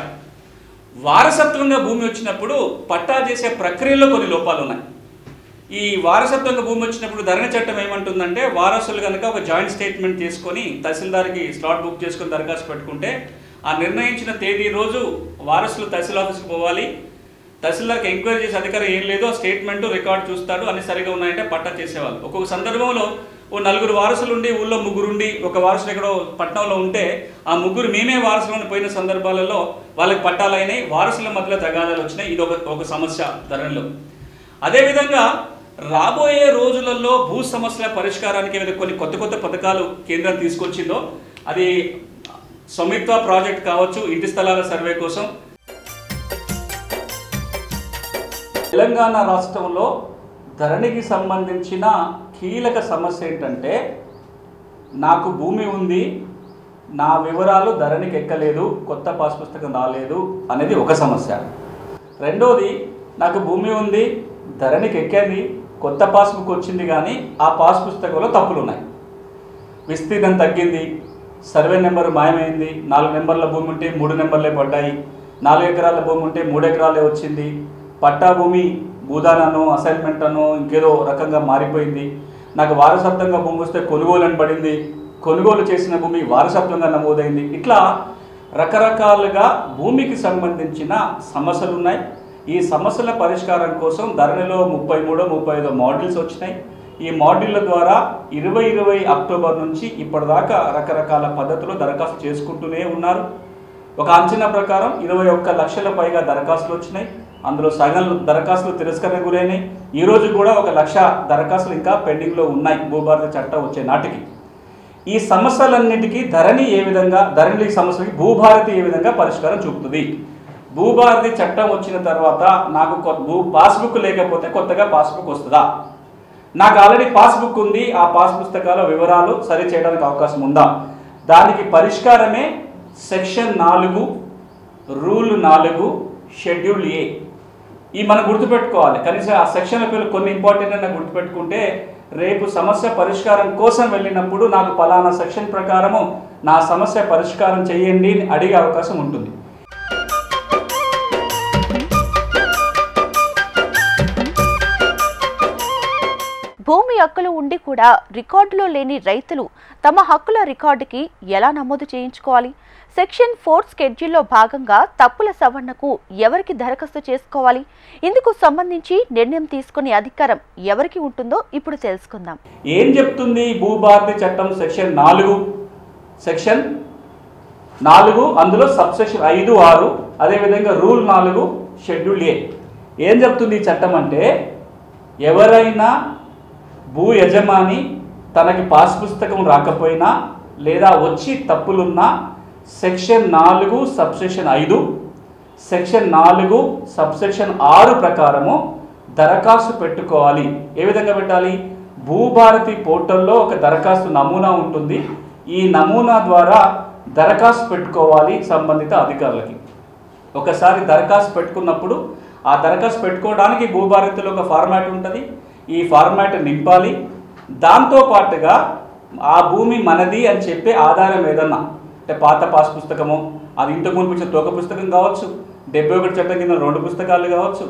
వారసత్వంగా భూమి వచ్చినప్పుడు పట్టా చేసే ప్రక్రియలో కొన్ని లోపాలు ఉన్నాయి. ఈ వారసత్వంగా భూమి వచ్చినప్పుడు ధరణి చట్టం ఏమంటుందంటే, వారసులు కనుక ఒక జాయింట్ స్టేట్మెంట్ చేసుకొని తహసీల్దార్కి స్లాట్ బుక్ చేసుకొని దరఖాస్తు పెట్టుకుంటే ఆ నిర్ణయించిన తేదీ రోజు వారసులు తహసీల్ ఆఫీస్కి పోవాలి. తహసీల్దార్కి ఎంక్వైరీ చేసే అధికారం ఏం లేదో స్టేట్మెంట్ రికార్డు చూస్తాడు, అన్ని సరిగా ఉన్నాయంటే పట్టా చేసేవాళ్ళు. ఒక్కొక్క సందర్భంలో ఓ 4 వారసులు ఉండి ఊళ్ళో 3 ఉండి ఒక వారసులు ఎక్కడో పట్టణంలో ఉంటే ఆ 3 మేమే వారసులను పోయిన సందర్భాలలో వాళ్ళకి పట్టాలైనాయి, వారసుల మధ్యలో తగాదాలు వచ్చినాయి. ఇది ఒక సమస్య ధరణిలో. అదేవిధంగా రాబోయే రోజులలో భూ సమస్యల పరిష్కారానికి ఏదైతే కొన్ని కొత్త పథకాలు కేంద్రం తీసుకొచ్చిందో, అది స్వామిత్వ ప్రాజెక్ట్ కావచ్చు, ఇంటి స్థలాల సర్వే కోసం. తెలంగాణ రాష్ట్రంలో ధరణికి సంబంధించిన కీలక సమస్య ఏంటంటే, నాకు భూమి ఉంది, నా వివరాలు ధరణికి ఎక్కలేదు, కొత్త పాస్ పుస్తకం రాలేదు అనేది ఒక సమస్య. రెండోది, నాకు భూమి ఉంది, ధరణికి ఎక్కేది, కొత్త పాస్బుక్ వచ్చింది, కానీ ఆ పాస్ పుస్తకంలో తప్పులు ఉన్నాయి. విస్తీర్ణం తగ్గింది, సర్వే నెంబర్ మాయమైంది, 4 నెంబర్ల భూమి ఉంటే 3 నెంబర్లే పడ్డాయి, 4 ఎకరాల భూమి ఉంటే 3 ఎకరాలే వచ్చింది, పట్టా భూమి భూదానను అసైన్మెంట్ అను ఇంకేదో రకంగా మారిపోయింది, నాకు వారసత్వంగా భూమి వస్తే కొనుగోలు అని పడింది, కొనుగోలు చేసిన భూమి వారసత్వంగా నమోదైంది. ఇట్లా రకరకాలుగా భూమికి సంబంధించిన సమస్యలు ఉన్నాయి. ఈ సమస్యల పరిష్కారం కోసం ధరణిలో 33, 35 మాడ్యూల్స్ వచ్చినాయి. ఈ మాడ్యూళ్ళ ద్వారా 2020 అక్టోబర్ నుంచి ఇప్పటిదాకా రకరకాల పద్ధతులు దరఖాస్తు చేసుకుంటూనే ఉన్నారు. ఒక అంచనా ప్రకారం 21 లక్షల పైగా దరఖాస్తులు వచ్చినాయి. అందులో సగం దరఖాస్తులు తిరస్కరణ గురైనాయి. ఈరోజు కూడా 1 లక్ష దరఖాస్తులు ఇంకా పెండింగ్లో ఉన్నాయి భూభారతి చట్టం వచ్చే నాటికి. ఈ సమస్యలన్నిటికీ ధరణి సమస్యలకి భూభారతి ఏ విధంగా పరిష్కారం చూపుతుంది? భూభారతి చట్టం వచ్చిన తర్వాత నాకు పాస్బుక్ లేకపోతే కొత్తగా పాస్బుక్ వస్తుందా? నాకు ఆల్రెడీ పాస్బుక్ ఉంది, ఆ పాస్ పుస్తకాల వివరాలు సరి చేయడానికి అవకాశం ఉందా? దానికి పరిష్కారమే సెక్షన్ 4 రూల్ 4 షెడ్యూల్ A. ఈ మనం గుర్తుపెట్టుకోవాలి. కనీసం ఆ సెక్షన్ల పేర్లు కొన్ని ఇంపార్టెంట్ అయినా గుర్తుపెట్టుకుంటే రేపు సమస్య పరిష్కారం కోసం వెళ్ళినప్పుడు నాకు పలానా సెక్షన్ ప్రకారము నా సమస్య పరిష్కారం చేయండి అని అడిగే అవకాశం ఉంటుంది. భూమి హక్కులు ఉండి కూడా రికార్డులో లేని రైతులు తమ హక్కుల రికార్డుకి ఎలా నమోదు చేయించుకోవాలి? సెక్షన్ 4 స్కెడ్యూల్లో భాగంగా తప్పుల సవరణకు ఎవరికి దరఖాస్తు చేసుకోవాలి? ఇందుకు సంబంధించి నిర్ణయం తీసుకునే అధికారం ఎవరికి ఉంటుందో ఇప్పుడు తెలుసుకుందాం. ఏం చెప్తుంది భూభారతి చట్టం? సెక్షన్ 4 అందులో సబ్ సెక్షన్ 5, 6 అదేవిధంగా రూల్ 4 షెడ్యూల్ A. ఏం చెప్తుంది ఈ చట్టం అంటే, ఎవరైనా భూ యజమాని తనకి పాస్ పుస్తకం రాకపోయినా లేదా వచ్చి తప్పులున్నా సెక్షన్ 4 సబ్సెక్షన్ 5, సెక్షన్ 4 సబ్సెక్షన్ 6 ప్రకారము దరఖాస్తు పెట్టుకోవాలి. ఏ విధంగా పెట్టాలి? భూభారతి పోర్టల్లో ఒక దరఖాస్తు నమూనా ఉంటుంది. ఈ నమూనా ద్వారా దరఖాస్తు పెట్టుకోవాలి సంబంధిత అధికారులకి. ఒకసారి దరఖాస్తు పెట్టుకున్నప్పుడు ఆ దరఖాస్తు పెట్టుకోవడానికి భూభారతిలో ఒక ఫార్మాట్ ఉంటుంది. ఈ ఫార్మాట్ నింపాలి. దాంతో పాటుగా ఆ భూమి మనది అని చెప్పే ఆధారం ఏదన్నా అంటే పాత పాస్ పుస్తకము, అది ఇంతకు ముందు వచ్చిన తోక పుస్తకం కావచ్చు, 71 చట్టం కింద 2 పుస్తకాలు కావచ్చు,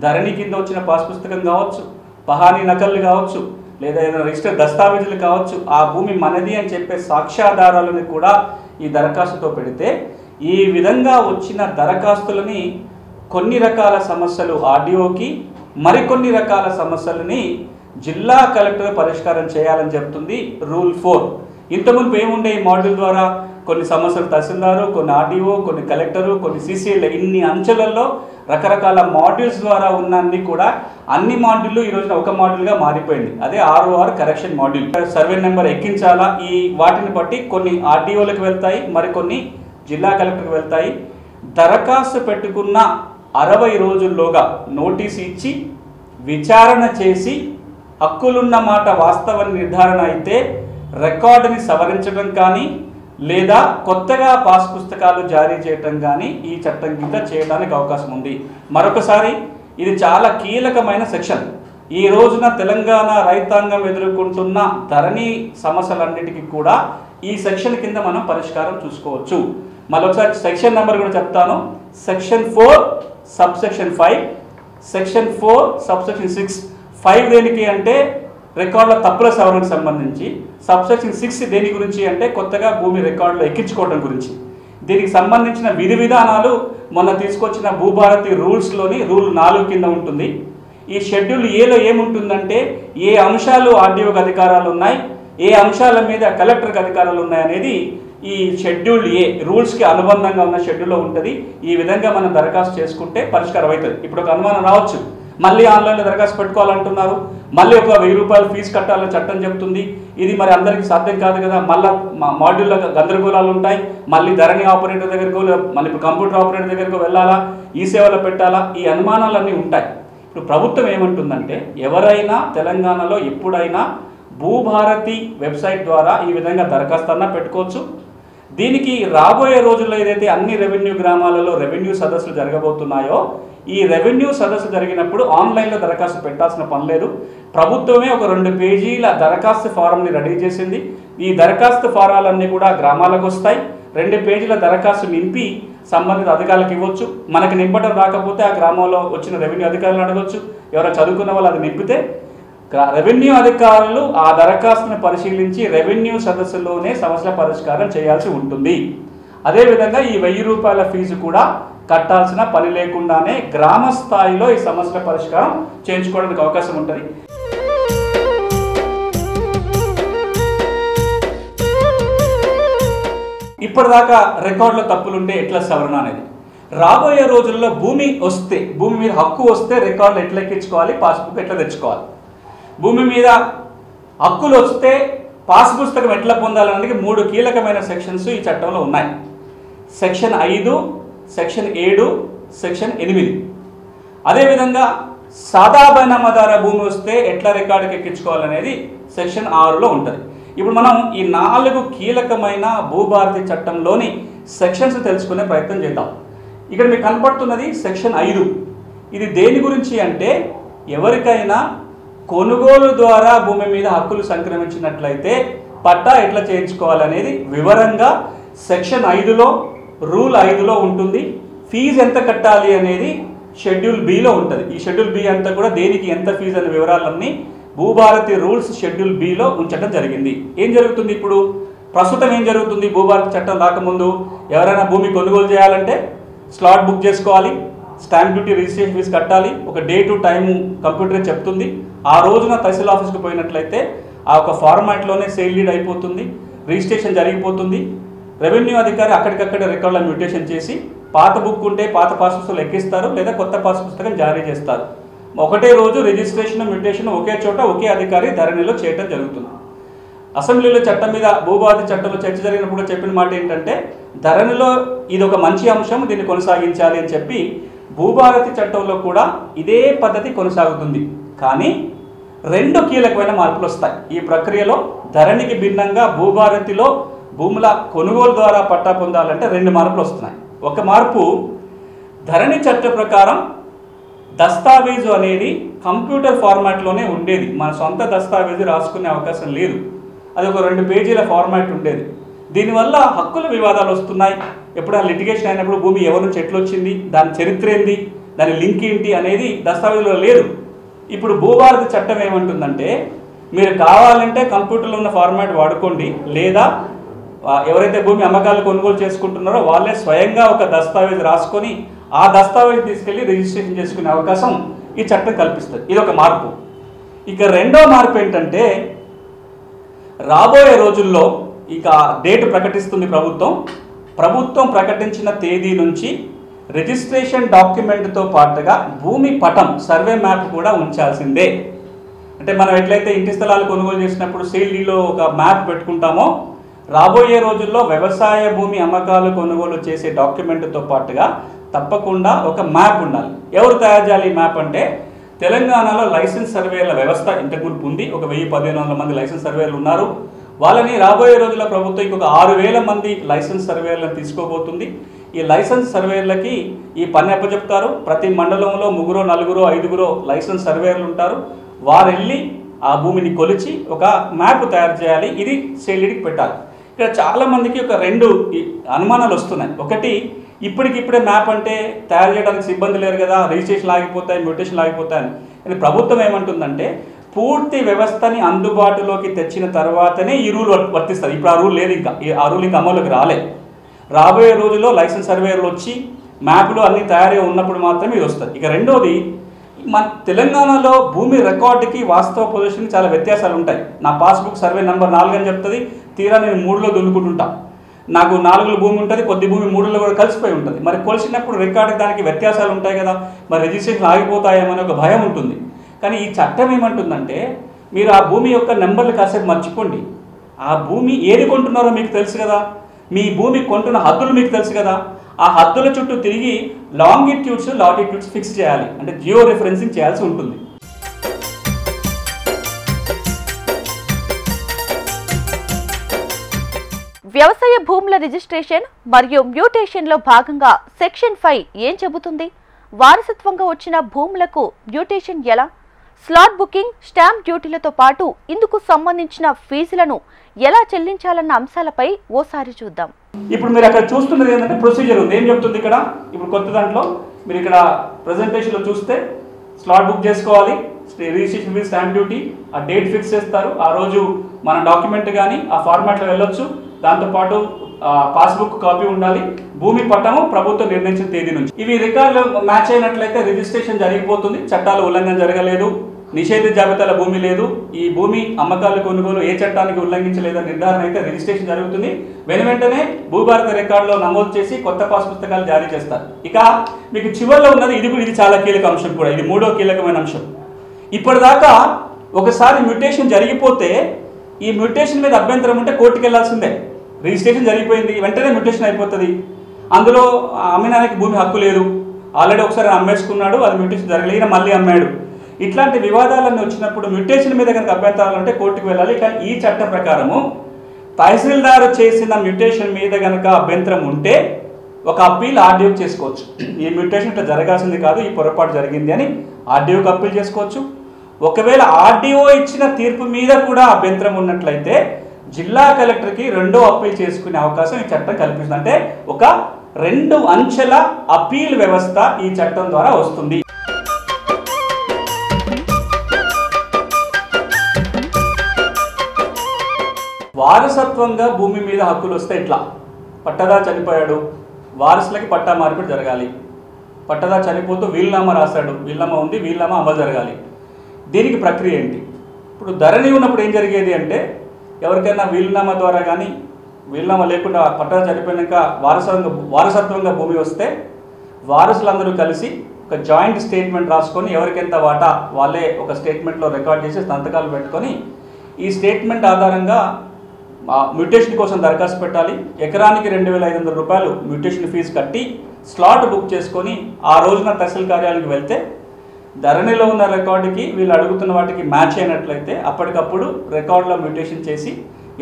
ధరణి కింద వచ్చిన పాస్ పుస్తకం కావచ్చు, పహానీ నకళ్ళు కావచ్చు, లేదా ఏదైనా రిజిస్టర్ దస్తావేజులు కావచ్చు, ఆ భూమి మనది అని చెప్పే సాక్ష్యాధారాలను కూడా ఈ దరఖాస్తుతో పెడితే ఈ విధంగా వచ్చిన దరఖాస్తులని కొన్ని రకాల సమస్యలు ఆర్డీఓకి, మరికొన్ని రకాల సమస్యలని జిల్లా కలెక్టర్ పరిష్కారం చేయాలని చెప్తుంది రూల్ 4. ఇంతకుముందు ఏముండే ఈ మాడ్యూల్ ద్వారా కొన్ని సమస్యలు తహసీల్దారు, కొన్ని ఆర్డీఓ, కొన్ని కలెక్టరు, కొన్ని సీసీఎల్, ఇన్ని అంచెలలో రకరకాల మాడ్యూల్స్ ద్వారా ఉన్నన్ని కూడా అన్ని మాడ్యూళ్ళు ఈ రోజున ఒక మాడ్యూల్గా మారిపోయింది. అదే ROR correction module. Survey number ఎక్కించాలా, ఈ వాటిని బట్టి కొన్ని ఆర్డీఓలకు వెళ్తాయి, మరికొన్ని జిల్లా కలెక్టర్కి వెళ్తాయి. దరఖాస్తు పెట్టుకున్న 60 రోజుల్లోగా నోటీస్ ఇచ్చి విచారణ చేసి హక్కులున్న మాట వాస్తవ నిర్ధారణ అయితే రికార్డుని సవరించడం కానీ లేదా కొత్తగా పాస్ పుస్తకాలు జారీ చేయటం కానీ ఈ చట్టం కింద చేయడానికి అవకాశం ఉంది. మరొకసారి ఇది చాలా కీలకమైన సెక్షన్. ఈ రోజున తెలంగాణ రైతాంగం ఎదుర్కొంటున్న ధరణి సమస్యలన్నిటికీ కూడా ఈ సెక్షన్ కింద మనం పరిష్కారం చూసుకోవచ్చు. మరొకసారి సెక్షన్ నెంబర్ కూడా చెప్తాను. Section 4 subsection 5, section 4 subsection 6. 5 దేనికి అంటే రికార్డుల తప్పుల సవరణకు సంబంధించి, సబ్సెక్షన్ 6 దేని గురించి అంటే కొత్తగా భూమి రికార్డులో ఎక్కించుకోవడం గురించి. దీనికి సంబంధించిన విధి విధానాలు మొన్న తీసుకొచ్చిన భూభారతి రూల్స్లోని రూల్ 4 కింద ఉంటుంది. ఈ షెడ్యూల్ ఏలో ఏముంటుందంటే ఏ అంశాలు ఆర్డీఓకి అధికారాలు ఉన్నాయి, ఏ అంశాల మీద కలెక్టర్కి అధికారాలు ఉన్నాయి అనేది ఈ షెడ్యూల్ ఏ రూల్స్కి అనుబంధంగా ఉన్న షెడ్యూల్లో ఉంటుంది. ఈ విధంగా మనం దరఖాస్తు చేసుకుంటే పరిష్కారం అవుతుంది. ఇప్పుడు ఒక అనుమానం రావచ్చు, మళ్ళీ ఆన్లైన్లో దరఖాస్తు పెట్టుకోవాలంటున్నారు, మళ్ళీ ఒక 1000 రూపాయలు ఫీజు కట్టాలని చట్టం చెప్తుంది. ఇది మరి అందరికీ సాధ్యం కాదు కదా, మళ్ళీ మాడ్యూల్లో గందరగోళాలు ఉంటాయి, మళ్ళీ ధరణి ఆపరేటర్ దగ్గరకు, మళ్ళీ ఇప్పుడు కంప్యూటర్ ఆపరేటర్ దగ్గరకు వెళ్ళాలా, ఈ సేవలో పెట్టాలా, ఈ అనుమానాలన్నీ ఉంటాయి. ఇప్పుడు ప్రభుత్వం ఏమంటుందంటే ఎవరైనా తెలంగాణలో ఎప్పుడైనా భూభారతి వెబ్సైట్ ద్వారా ఈ విధంగా దరఖాస్తు పెట్టుకోవచ్చు. దీనికి రాబోయే రోజుల్లో ఏదైతే అన్ని రెవెన్యూ గ్రామాలలో రెవెన్యూ సదస్సులు జరగబోతున్నాయో ఈ రెవెన్యూ సదస్సు జరిగినప్పుడు ఆన్లైన్లో దరఖాస్తు పెట్టాల్సిన పని లేదు. ప్రభుత్వమే ఒక 2 పేజీల దరఖాస్తు ఫారంని రెడీ చేసింది. ఈ దరఖాస్తు ఫారాలన్నీ కూడా గ్రామాలకు వస్తాయి. 2 పేజీల దరఖాస్తు నింపి సంబంధిత అధికారులకు ఇవ్వచ్చు. మనకు నింపడం రాకపోతే ఆ గ్రామంలో వచ్చిన రెవెన్యూ అధికారులను అడగవచ్చు. ఎవరైనా చదువుకున్న వాళ్ళు అది నింపితే రెవెన్యూ అధికారులు ఆ దరఖాస్తును పరిశీలించి రెవెన్యూ సదస్సులోనే సమస్యల పరిష్కారం చేయాల్సి ఉంటుంది. అదేవిధంగా ఈ 1000 రూపాయల ఫీజు కూడా కట్టాల్సిన పని లేకుండానే గ్రామ స్థాయిలో ఈ సమస్యల పరిష్కారం చేయించుకోవడానికి అవకాశం ఉంటుంది. ఇప్పటిదాకా రికార్డులో తప్పులుంటే ఎట్లా సవరణ అనేది, రాబోయే రోజుల్లో భూమి వస్తే, భూమి మీద హక్కు వస్తే రికార్డులు ఎట్లా ఎక్కించుకోవాలి, పాస్బుక్ ఎట్లా తెచ్చుకోవాలి, భూమి మీద హక్కులు వస్తే పాస్ పుస్తకం ఎట్లా పొందాలనేది 3 కీలకమైన సెక్షన్స్ ఈ చట్టంలో ఉన్నాయి. Section 5, section 7, section 8. అదేవిధంగా సాదా బైనామాదార భూమి వస్తే ఎట్లా రికార్డుకి ఎక్కించుకోవాలనేది సెక్షన్ 6లో ఉంటుంది. ఇప్పుడు మనం ఈ 4 కీలకమైన భూభారతి చట్టంలోని సెక్షన్స్ తెలుసుకునే ప్రయత్నం చేద్దాం. ఇక్కడ మీకు కనపడుతున్నది సెక్షన్ 5. ఇది దేని గురించి అంటే ఎవరికైనా కొనుగోలు ద్వారా భూమి మీద హక్కులు సంక్రమించినట్లయితే పట్టా ఎట్లా చేయించుకోవాలనేది వివరంగా సెక్షన్ 5లో రూల్ 5లో ఉంటుంది. ఫీజు ఎంత కట్టాలి అనేది షెడ్యూల్ బిలో ఉంటుంది. ఈ షెడ్యూల్ బి అంతా కూడా దేనికి ఎంత ఫీజు అనే వివరాలన్నీ భూభారతి రూల్స్ షెడ్యూల్ బిలో ఉంచడం జరిగింది. ఏం జరుగుతుంది ఇప్పుడు ప్రస్తుతం ఏం జరుగుతుంది, భూభారతి చట్టం రాకముందు ఎవరైనా భూమి కొనుగోలు చేయాలంటే స్లాట్ బుక్ చేసుకోవాలి, స్టాంప్ డ్యూటీ రిజిస్ట్రేషన్ ఫీజు కట్టాలి, ఒక డే టు టైము కంప్యూటర్ చెప్తుంది. ఆ రోజున తహసీల్ ఆఫీస్కి పోయినట్లయితే ఆ ఒక ఫార్మాట్లోనే సేల్ డీడ్ అయిపోతుంది, రిజిస్ట్రేషన్ జరిగిపోతుంది. రెవెన్యూ అధికారి అక్కడికక్కడ రికార్డుల మ్యూటేషన్ చేసి పాత బుక్ ఉంటే పాత పాస్ పుస్తకాలు ఎక్కిస్తారు, లేదా కొత్త పాస్ పుస్తకం జారీ చేస్తారు. ఒకటే రోజు రిజిస్ట్రేషన్ మ్యూటేషన్ ఒకే చోట ఒకే అధికారి ధరణిలో చేయడం జరుగుతుంది. అసెంబ్లీలో చట్టం మీద భూభారతి చట్టంలో చర్చ జరిగినప్పుడు చెప్పిన మాట ఏంటంటే ధరణిలో ఇది ఒక మంచి అంశం, దీన్ని కొనసాగించాలి అని చెప్పి భూభారతి చట్టంలో కూడా ఇదే పద్ధతి కొనసాగుతుంది. కానీ 2 కీలకమైన మార్పులు వస్తాయి ఈ ప్రక్రియలో. ధరణికి భిన్నంగా భూభారతిలో భూముల కొనుగోలు ద్వారా పట్టా పొందాలంటే 2 మార్పులు వస్తున్నాయి. ఒక మార్పు, ధరణి చట్ట ప్రకారం దస్తావేజు అనేది కంప్యూటర్ ఫార్మాట్లోనే ఉండేది. మన సొంత దస్తావేజు రాసుకునే అవకాశం లేదు. అది ఒక 2 పేజీల ఫార్మాట్ ఉండేది. దీనివల్ల హక్కుల వివాదాలు వస్తున్నాయి. ఎప్పుడైనా లిటిగేషన్ అయినప్పుడు భూమి ఎవరి నుంచి ఎట్లా వచ్చింది, దాని చరిత్ర ఏంది, దాని లింక్ ఏంటి అనేది దస్తావేజులో లేదు. ఇప్పుడు భూభారతి చట్టం ఏమంటుందంటే, మీరు కావాలంటే కంప్యూటర్లో ఉన్న ఫార్మాట్ వాడుకోండి, లేదా ఎవరైతే భూమి అమ్మకాలు కొనుగోలు చేసుకుంటున్నారో వాళ్ళే స్వయంగా ఒక దస్తావేజ్ రాసుకొని ఆ దస్తావేజ్ తీసుకెళ్ళి రిజిస్ట్రేషన్ చేసుకునే అవకాశం ఈ చట్టం కల్పిస్తుంది. ఇది ఒక మార్పు. ఇక రెండో మార్పు ఏంటంటే, రాబోయే రోజుల్లో ఇక డేట్ ప్రకటిస్తుంది ప్రభుత్వం ప్రకటించిన తేదీ నుంచి రిజిస్ట్రేషన్ డాక్యుమెంట్తో పాటుగా భూమి పటం సర్వే మ్యాప్ కూడా ఉంచాల్సిందే. అంటే మనం ఎట్లయితే ఇంటి స్థలాలు కొనుగోలు చేసినప్పుడు సీల్డీలో ఒక మ్యాప్ పెట్టుకుంటామో, రాబోయే రోజుల్లో వ్యవసాయ భూమి అమ్మకాలు కొనుగోలు చేసే డాక్యుమెంట్తో పాటుగా తప్పకుండా ఒక మ్యాప్ ఉండాలి. ఎవరు తయారు చేయాలి ఈ మ్యాప్ అంటే, తెలంగాణలో లైసెన్స్ సర్వేల వ్యవస్థ ఇంతకుముందు ఉంది. ఒక 1000-1500 మంది లైసెన్స్ సర్వేలు ఉన్నారు. వాళ్ళని రాబోయే రోజుల్లో ప్రభుత్వం ఇంకొక 6000 మంది లైసెన్స్ సర్వేలను తీసుకోబోతుంది. ఈ లైసెన్స్ సర్వేలకి ఈ పని అప్పచెప్తారు. ప్రతి మండలంలో 3, 4, 5 లైసెన్స్ సర్వేలు ఉంటారు. వారు వెళ్ళి ఆ భూమిని కొలిచి ఒక మ్యాప్ తయారు చేయాలి. ఇది సేల్డీకి పెట్టాలి. ఇక్కడ చాలామందికి ఒక 2 అనుమానాలు వస్తున్నాయి. ఒకటి, ఇప్పటికిప్పుడే మ్యాప్ అంటే తయారు చేయడానికి సిబ్బంది లేరు కదా, రిజిస్ట్రేషన్ ఆగిపోతాయి, మ్యూటేషన్ ఆగిపోతాయని. కానీ ప్రభుత్వం ఏమంటుందంటే, పూర్తి వ్యవస్థని అందుబాటులోకి తెచ్చిన తర్వాతనే ఈ రూల్ వర్తిస్తుంది. ఇప్పుడు ఆ రూల్ లేదు, ఆ రూల్ ఇంకా అమలులోకి రాలే. రాబోయే రోజుల్లో లైసెన్స్ సర్వేలు వచ్చి మ్యాప్లు అన్నీ తయారీగా ఉన్నప్పుడు మాత్రమే ఇది వస్తుంది. ఇక రెండోది, మన తెలంగాణలో భూమి రికార్డుకి వాస్తవ పొజిషన్కి చాలా వ్యత్యాసాలు ఉంటాయి. నా పాస్బుక్ సర్వే నెంబర్ 4 అని చెప్తుంది, తీరా నేను 3లో దున్నుకుంటుంటా. నాకు 4లో భూమి ఉంటుంది, కొద్ది భూమి 3లో కూడా కలిసిపోయి ఉంటుంది. మరి కొలిసినప్పుడు రికార్డుకి దానికి వ్యత్యాసాలు ఉంటాయి కదా, మరి రిజిస్ట్రేషన్ ఆగిపోతాయేమని ఒక భయం ఉంటుంది. కానీ ఈ చట్టం ఏమంటుందంటే, మీరు ఆ భూమి యొక్క నెంబర్లు కాసేపు మర్చిపోండి. ఆ భూమి ఏది కొంటున్నారో మీకు తెలుసు కదా, మీ భూమి కొంటున్న హద్దులు మీకు తెలుసు కదా, ఆ హద్దుల చుట్టూ తిరిగి లాంగిట్యూడ్స్ లాటిట్యూడ్స్ ఫిక్స్ చేయాలి. అంటే జియో రిఫరెన్సింగ్ చేయాల్సి ఉంటుంది. వ్యవసాయ భూముల రిజిస్ట్రేషన్ మరియు మ్యూటేషన్లో భాగంగా సెక్షన్ 5 ఏం చెబుతుంది? వారసత్వంగా వచ్చిన భూములకు మ్యూటేషన్ ఎలా? స్లాట్ బుకింగ్, స్టాంప్ డ్యూటీలతో పాటు ఇందుకు సంబంధించిన ఫీజులను ఎలా చెల్లించాలన్న అంశాలపై ఓసారి చూద్దాం. ఇప్పుడు మీరు అక్కడ చూస్తున్నది ఏంటంటే ప్రొసీజర్ ఉంది. ఏం చెప్తుంది ఇక్కడ? ఇప్పుడు కొత్త దాంట్లో మీరు ఇక్కడ ప్రజెంటేషన్లో చూస్తే స్లాట్ బుక్ చేసుకోవాలి, రిజిస్ట్రేషన్ ఫీజ్, స్టాంప్ డ్యూటీ, ఆ డేట్ ఫిక్స్ చేస్తారు. ఆ రోజు మన డాక్యుమెంట్ కానీ ఆ ఫార్మాట్లో వెళ్ళొచ్చు. దాంతోపాటు పాస్బుక్ కాపీ ఉండాలి, భూమి పట్టము ప్రభుత్వం నిర్ణయించిన తేదీ నుంచి. ఇవి రికార్డులు మ్యాచ్ అయినట్లయితే రిజిస్ట్రేషన్ జరిగిపోతుంది. చట్టాల ఉల్లంఘన జరగలేదు, నిషేధ జాబితాల భూమి లేదు, ఈ భూమి అమ్మకాలు కొనుగోలు ఏ చట్టానికి ఉల్లంఘించలేదని నిర్ధారణ అయితే రిజిస్ట్రేషన్ జరుగుతుంది. వెంటనే భూభారత రికార్డులో నమోదు చేసి కొత్త పాస్ పుస్తకాలు జారీ చేస్తారు. ఇక మీకు చివరిలో ఉన్నది ఇది చాలా కీలక అంశం కూడా, ఇది 3వ కీలకమైన అంశం. ఇప్పటిదాకా ఒకసారి మ్యూటేషన్ జరిగిపోతే ఈ మ్యూటేషన్ మీద అభ్యంతరం ఉంటే కోర్టుకు వెళ్లాల్సిందే. రిజిస్ట్రేషన్ జరిగిపోయింది, వెంటనే మ్యూటేషన్ అయిపోతుంది. అందులో అమ్మినానికి భూమి హక్కు లేదు, ఆల్రెడీ ఒకసారి అమ్మేసుకున్నాడు, అది మ్యూటేషన్ జరగలేదు, మళ్ళీ అమ్మాడు. ఇట్లాంటి వివాదాలన్నీ వచ్చినప్పుడు మ్యూటేషన్ మీద కనుక అభ్యంతరాలు ఉంటే కోర్టుకు వెళ్ళాలి. కానీ ఈ చట్టం ప్రకారము తహసీల్దారు చేసిన మ్యూటేషన్ మీద కనుక అభ్యంతరం ఉంటే ఒక అప్పీల్ ఆర్డీఓకి చేసుకోవచ్చు. ఈ మ్యూటేషన్ ఇట్లా జరగాల్సింది కాదు, ఈ పొరపాటు జరిగింది అని ఆర్డీఓకి అప్పీల్ చేసుకోవచ్చు. ఒకవేళ ఆర్డీఓ ఇచ్చిన తీర్పు మీద కూడా అభ్యంతరం ఉన్నట్లయితే జిల్లా కలెక్టర్కి 2వ అప్పీల్ చేసుకునే అవకాశం ఈ చట్టం కల్పిస్తుంది. అంటే ఒక 2 అంచెల అప్పీల్ వ్యవస్థ ఈ చట్టం ద్వారా వస్తుంది. వారసత్వంగా భూమి మీద హక్కులు వస్తే ఇట్లా, పట్టదారు చనిపోయాడు, వారసులకి పట్టా మార్పిడి జరగాలి. పట్టదారు చనిపోతూ వీలునామా రాశాడు, వీలునామా ఉంది, వీలునామా అమలు జరగాలి. దీనికి ప్రక్రియ ఏంటి? ఇప్పుడు ధరణి ఉన్నప్పుడు ఏం జరిగేది అంటే, ఎవరికైనా వీలునామా ద్వారా కానీ వీలునామా లేకుండా పట్టదారు చనిపోయాక వారసత్వంగా భూమి వస్తే వారసులందరూ కలిసి ఒక జాయింట్ స్టేట్మెంట్ రాసుకొని ఎవరికెంత వాటా వాళ్ళే ఒక స్టేట్మెంట్లో రికార్డ్ చేసి సంతకాలు పెట్టుకొని ఈ స్టేట్మెంట్ ఆధారంగా మ్యూటేషన్ కోసం దరఖాస్తు పెట్టాలి. ఎకరానికి 2500 రూపాయలు మ్యూటేషన్ ఫీజు కట్టి స్లాట్ బుక్ చేసుకొని ఆ రోజున తహసీల్ కార్యాలయానికి వెళ్తే ధరణిలో ఉన్న రికార్డుకి వీళ్ళు అడుగుతున్న వాటికి మ్యాచ్ అయినట్లయితే అప్పటికప్పుడు రికార్డులో మ్యూటేషన్ చేసి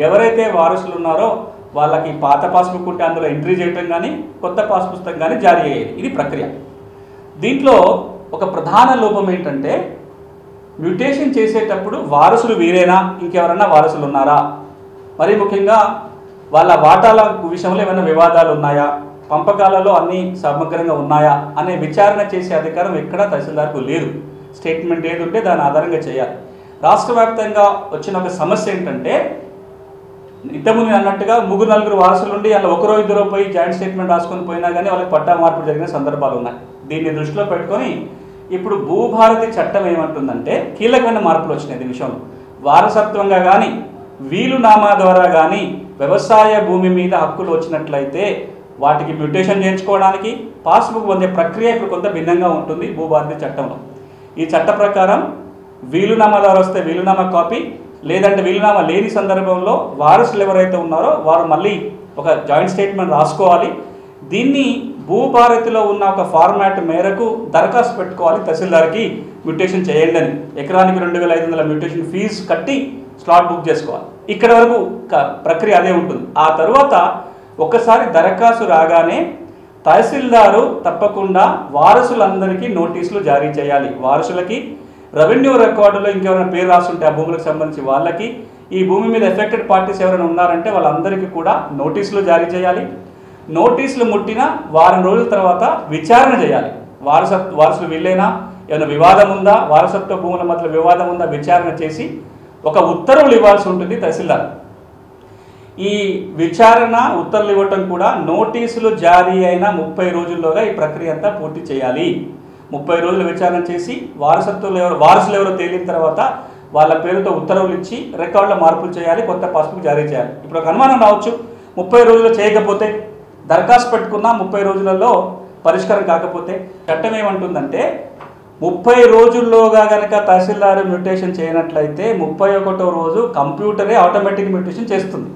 ఎవరైతే వారసులు ఉన్నారో వాళ్ళకి పాత పాస్బుక్ ఉంటే అందులో ఎంట్రీ చేయటం కానీ కొత్త పాస్ పుస్తకం కానీ జారీ అయ్యేది. ఇది ప్రక్రియ. దీంట్లో ఒక ప్రధాన లోపం ఏంటంటే మ్యూటేషన్ చేసేటప్పుడు వారసులు వీరేనా, ఇంకెవరన్నా వారసులు ఉన్నారా, మరీ ముఖ్యంగా వాళ్ళ వాటాల విషయంలో ఏమైనా వివాదాలు ఉన్నాయా, పంపకాలలో అన్నీ సమగ్రంగా ఉన్నాయా అనే విచారణ చేసే అధికారం ఎక్కడా తహసీల్దార్కు లేదు. స్టేట్మెంట్ ఏది ఉంటే దాని ఆధారంగా చేయాలి. రాష్ట్ర వ్యాప్తంగా వచ్చిన ఒక సమస్య ఏంటంటే ఇంతకుముందు అన్నట్టుగా 3-4 వారసులు ఉండి అలా ఒకరో ఇద్దరు పోయి జాయింట్ స్టేట్మెంట్ రాసుకొని పోయినా కానీ వాళ్ళకి పట్టా మార్పు జరిగిన సందర్భాలు ఉన్నాయి. దీన్ని దృష్టిలో పెట్టుకొని ఇప్పుడు భూభారతి చట్టం ఏమంటుందంటే కీలకమైన మార్పులు వచ్చినాయి. ఈ విషయంలో వారసత్వంగా కానీ వీలునామా ద్వారా కానీ వ్యవసాయ భూమి మీద హక్కులు వచ్చినట్లయితే వాటికి మ్యూటేషన్ చేయించుకోవడానికి పాస్బుక్ పొందే ప్రక్రియ ఇప్పుడు కొంత భిన్నంగా ఉంటుంది భూభారతి చట్టంలో. ఈ చట్ట ప్రకారం వీలునామా ద్వారా వస్తే వీలునామా కాపీ, లేదంటే వీలునామా లేని సందర్భంలో వారసులు ఎవరైతే ఉన్నారో వారు మళ్ళీ ఒక జాయింట్ స్టేట్మెంట్ రాసుకోవాలి. దీన్ని భూభారతిలో ఉన్న ఒక ఫార్మాట్ మేరకు దరఖాస్తు పెట్టుకోవాలి తహసీల్దార్కి మ్యూటేషన్ చేయండి అని. ఎకరానికి 2500 మ్యూటేషన్ ఫీజు కట్టి స్లాట్ బుక్ చేసుకోవాలి. ఇక్కడ వరకు ప్రక్రియ అదే ఉంటుంది. ఆ తర్వాత ఒకసారి దరఖాస్తు రాగానే తహసీల్దారు తప్పకుండా వారసులందరికీ నోటీసులు జారీ చేయాలి. వారసులకి, రెవెన్యూ రికార్డులో ఇంకెవరైనా పేరు రాస్తుంటే ఆ భూములకు సంబంధించి వాళ్ళకి, ఈ భూమి మీద ఎఫెక్టెడ్ పార్టీస్ ఎవరైనా ఉన్నారంటే వాళ్ళందరికీ కూడా నోటీసులు జారీ చేయాలి. నోటీసులు ముట్టిన వారం రోజుల తర్వాత విచారణ చేయాలి. వారసులు వీళ్ళైనా, ఏమైనా వివాదం ఉందా, వారసత్వ భూముల మధ్య వివాదం ఉందా విచారణ చేసి ఒక ఉత్తర్వులు ఇవ్వాల్సి ఉంటుంది తహసీల్దార్. ఈ విచారణ ఉత్తర్వులు ఇవ్వటం కూడా నోటీసులు జారీ అయిన 30 రోజుల్లోగా ఈ ప్రక్రియ అంతా పూర్తి చేయాలి. 30 రోజులు విచారణ చేసి వారసులు ఎవరో తేలిన తర్వాత వాళ్ళ పేరుతో ఉత్తర్వులు ఇచ్చి రికార్డులో మార్పులు చేయాలి, కొత్త పాస్బుక్ జారీ చేయాలి. ఇప్పుడు ఒక అనుమానం రావచ్చు, 30 రోజుల్లో చేయకపోతే, దరఖాస్తు పెట్టుకున్న 30 రోజులలో పరిష్కారం కాకపోతే చట్టం ఏమంటుందంటే 30 రోజుల్లోగా కనుక తహసీల్దార్ మ్యూటేషన్ చేయనట్లయితే 31వ రోజు కంప్యూటరే ఆటోమేటిక్ మ్యూటేషన్ చేస్తుంది.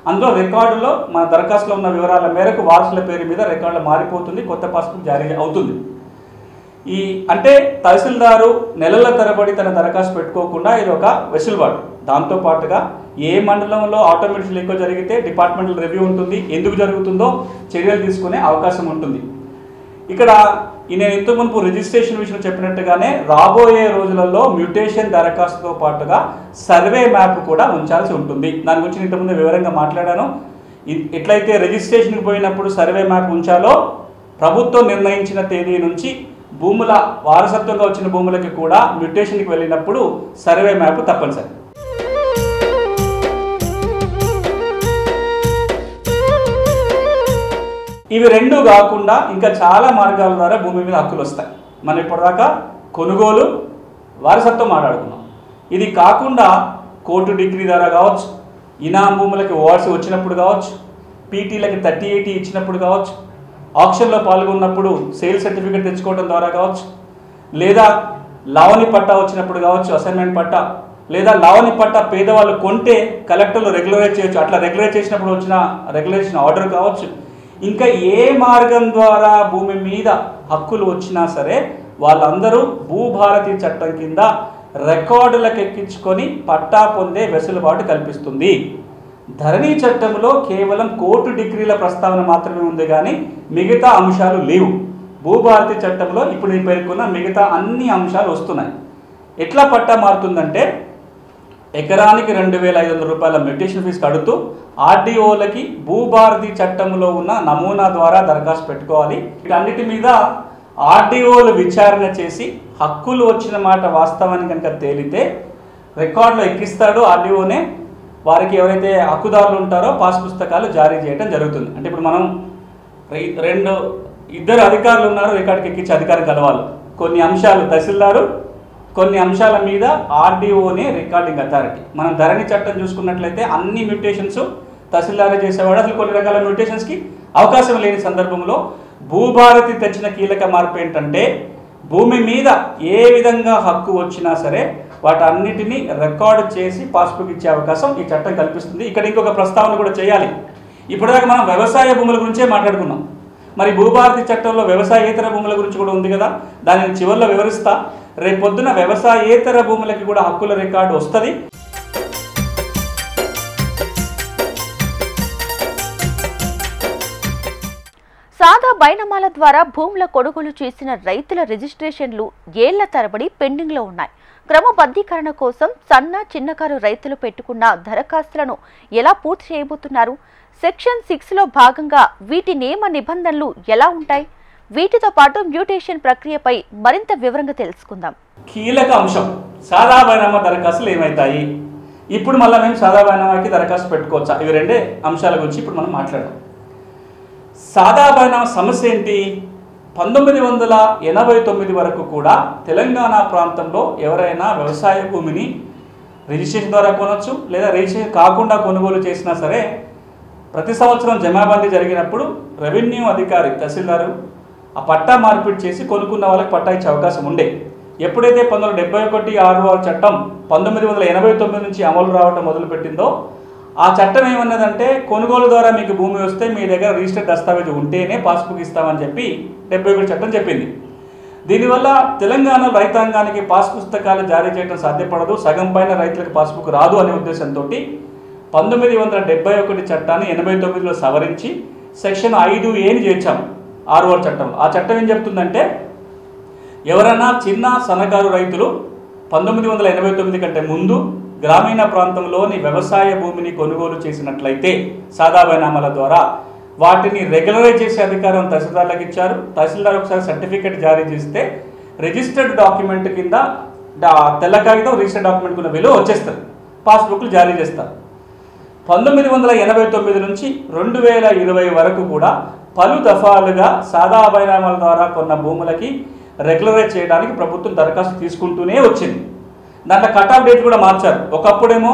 అందులో రికార్డులో మన దరఖాస్తులో ఉన్న వివరాల మేరకు వారసుల పేరు మీద రికార్డులో మారిపోతుంది, కొత్త పాస్బుక్ జారీ అవుతుంది. అంటే తహసీల్దారు నెలల తరబడి తన దరఖాస్తు పెట్టుకోకుండా ఇది ఒక వెసులుబాటు. దాంతోపాటుగా ఏ మండలంలో ఆటోమేటిక్ ఎక్కువ జరిగితే డిపార్ట్మెంటల్ రివ్యూ ఉంటుంది, ఎందుకు జరుగుతుందో చర్యలు తీసుకునే అవకాశం ఉంటుంది. ఇక్కడ నేను ఇంత మునుపు రిజిస్ట్రేషన్ విషయం చెప్పినట్టుగానే రాబోయే రోజులలో మ్యూటేషన్ దరఖాస్తుతో పాటుగా సర్వే మ్యాప్ కూడా ఉంచాల్సి ఉంటుంది. దాని గురించి ఇంతకుముందు వివరంగా మాట్లాడాను. ఎట్లయితే రిజిస్ట్రేషన్కి పోయినప్పుడు సర్వే మ్యాప్ ఉంచాలో ప్రభుత్వం నిర్ణయించిన తేదీ నుంచి భూముల వారసత్వంగా వచ్చిన భూములకి కూడా మ్యూటేషన్కి వెళ్ళినప్పుడు సర్వే మ్యాప్ తప్పనిసరి. ఇవి రెండు కాకుండా ఇంకా చాలా మార్గాల ద్వారా భూమి మీద హక్కులు వస్తాయి. మనం ఇప్పటిదాకా కొనుగోలు, వారసత్వం మాట్లాడుకున్నాం. ఇది కాకుండా కోర్టు డిగ్రీ ద్వారా కావచ్చు, ఇనాం భూములకి ఓఆర్సీ వచ్చినప్పుడు కావచ్చు, పీటీలకి 3080 ఇచ్చినప్పుడు కావచ్చు, ఆక్షన్లో పాల్గొన్నప్పుడు సేల్ సర్టిఫికేట్ తెచ్చుకోవడం ద్వారా కావచ్చు, లేదా లావణి పట్టా వచ్చినప్పుడు కావచ్చు, అసైన్మెంట్ పట్టా, లేదా లావణి పట్టా పేదవాళ్ళు కొంటే కలెక్టర్లు రెగ్యులరైజ్ చేయొచ్చు, అట్లా రెగ్యులరైజ్ చేసినప్పుడు వచ్చిన రెగ్యులేషన్ ఆర్డర్ కావచ్చు. ఇంకా ఏ మార్గం ద్వారా భూమి మీద హక్కులు వచ్చినా సరే వాళ్ళందరూ భూభారతి చట్టం కింద రికార్డులకు ఎక్కించుకొని పట్టా పొందే వెసులుబాటు కల్పిస్తుంది. ధరణి చట్టంలో కేవలం కోర్టు డిగ్రీల ప్రస్తావన మాత్రమే ఉంది, కానీ మిగతా అంశాలు లేవు. భూభారతి చట్టంలో ఇప్పుడు నేను పేర్కొన్న మిగతా అన్ని అంశాలు వస్తున్నాయి. ఎట్లా పట్టా మారుతుందంటే ఎకరానికి 2500 రూపాయల మ్యూటేషన్ ఫీజు కడుతూ ఆర్డీఓలకి భూభారతి చట్టంలో ఉన్న నమూనా ద్వారా దరఖాస్తు పెట్టుకోవాలి. వీటన్నిటి మీద ఆర్డీఓలు విచారణ చేసి హక్కులు వచ్చిన మాట వాస్తవానికి కనుక తేలితే రికార్డులో ఎక్కిస్తాడు ఆర్డీఓనే. వారికి ఎవరైతే హక్కుదారులు ఉంటారో పాస్ పుస్తకాలు జారీ చేయడం జరుగుతుంది. అంటే ఇప్పుడు మనం ఇద్దరు అధికారులు ఉన్నారు, రికార్డుకి ఎక్కించే అధికారం కలవాలి. కొన్ని అంశాలు తహసీల్దారు, కొన్ని అంశాల మీద ఆర్డీఓనే రికార్డింగ్ అథారిటీ. మనం ధరణి చట్టం చూసుకున్నట్లయితే అన్ని మ్యూటేషన్స్ తహసీల్దారే చేసేవాడు. అసలు కొన్ని రకాల మ్యూటేషన్స్కి అవకాశం లేని సందర్భంలో భూభారతి తెచ్చిన కీలక మార్పు ఏంటంటే భూమి మీద ఏ విధంగా హక్కు వచ్చినా సరే వాటన్నిటినీ రికార్డు చేసి పాస్బుక్ ఇచ్చే అవకాశం ఈ చట్టం కల్పిస్తుంది. ఇక్కడ ఇంకొక ప్రస్తావన కూడా చేయాలి. ఇప్పటిదాకా మనం వ్యవసాయ భూముల గురించే మాట్లాడుకున్నాం. మరి భూభారతి చట్టంలో వ్యవసాయేతర భూముల గురించి కూడా ఉంది కదా, దానిని చివరిలో వివరిస్తా. రేపొద్దున వ్యవసాయేతర భూములకి కూడా హక్కుల రికార్డు వస్తుంది. సాదా బైనామాల ద్వారా భూముల కొనుగోలు చేసిన రైతుల రిజిస్ట్రేషన్లు ఏళ్ల తరబడి పెండింగ్లో ఉన్నాయి. క్రమబద్ధీకరణ కోసం సన్న చిన్నకారు రైతులు పెట్టుకున్న దరఖాస్తులను ఎలా పూర్తి చేయబోతున్నారు? సెక్షన్ 6లో భాగంగా వీటి నియమ నిబంధనలు ఎలా ఉంటాయి? వీటితో పాటు మ్యూటేషన్ ప్రక్రియపై మరింత వివరంగా తెలుసుకుందాం. కీలక అంశం సాదా బైనామా దరఖాస్తులు ఏమవుతాయి, ఇప్పుడు మళ్ళీ మేము సాదా బైనామాకి దరఖాస్తు పెట్టుకోవచ్చా, ఇవి రెండే అంశాల గురించి ఇప్పుడు మనం మాట్లాడదాం. సాదా బైనామా సమస్య ఏంటి? 1989 వరకు కూడా తెలంగాణ ప్రాంతంలో ఎవరైనా వ్యవసాయ భూమిని రిజిస్ట్రేషన్ ద్వారా కొనవచ్చు, లేదా రిజిస్ట్రేషన్ కాకుండా కొనుగోలు చేసినా సరే ప్రతి సంవత్సరం జమాబందీ జరిగినప్పుడు రెవెన్యూ అధికారి తహసీల్దారు ఆ పట్టా మార్పిడి చేసి కొనుక్కున్న వాళ్ళకి పట్టా ఇచ్చే అవకాశం ఉండే. ఎప్పుడైతే 1971 చట్టం 1989 నుంచి అమలు రావడం మొదలుపెట్టిందో ఆ చట్టం ఏమన్నదంటే కొనుగోలు ద్వారా మీకు భూమి వస్తే మీ దగ్గర రిజిస్టర్డ్ దస్తావేజు ఉంటేనే పాస్బుక్ ఇస్తామని చెప్పి 71 చట్టం చెప్పింది. దీనివల్ల తెలంగాణ రైతాంగానికి పాస్ పుస్తకాలు జారీ చేయడం సాధ్యపడదు, సగం పైన రైతులకు పాస్బుక్ రాదు అనే ఉద్దేశంతో 1971 చట్టాన్ని 89లో సవరించి సెక్షన్ 5A చేర్చాం 6వ చట్టంలో. ఆ చట్టం ఏం చెప్తుందంటే ఎవరైనా చిన్న సన్నకారు రైతులు 1989 కంటే ముందు గ్రామీణ ప్రాంతంలోని వ్యవసాయ భూమిని కొనుగోలు చేసినట్లయితే సాదా బైనామాల ద్వారా వాటిని రెగ్యులరైజ్ చేసే అధికారం తహసీల్దార్లకు ఇచ్చారు. తహసీల్దార్ ఒకసారి సర్టిఫికేట్ జారీ చేస్తే రిజిస్టర్డ్ డాక్యుమెంట్ కింద తెల్ల కాగితం రిజిస్టర్డ్ డాక్యుమెంట్ కింద విలువ వచ్చేస్తారు, పాస్బుక్లు జారీ చేస్తారు. 1989 నుంచి 2020 వరకు కూడా పలు దఫాలుగా సాదా బైనామాల ద్వారా కొన్న భూములకి రెగ్యులరైజ్ చేయడానికి ప్రభుత్వం దరఖాస్తు తీసుకుంటూనే వచ్చింది. దాంట్లో కట్ ఆఫ్ డేట్ కూడా మార్చారు. ఒకప్పుడేమో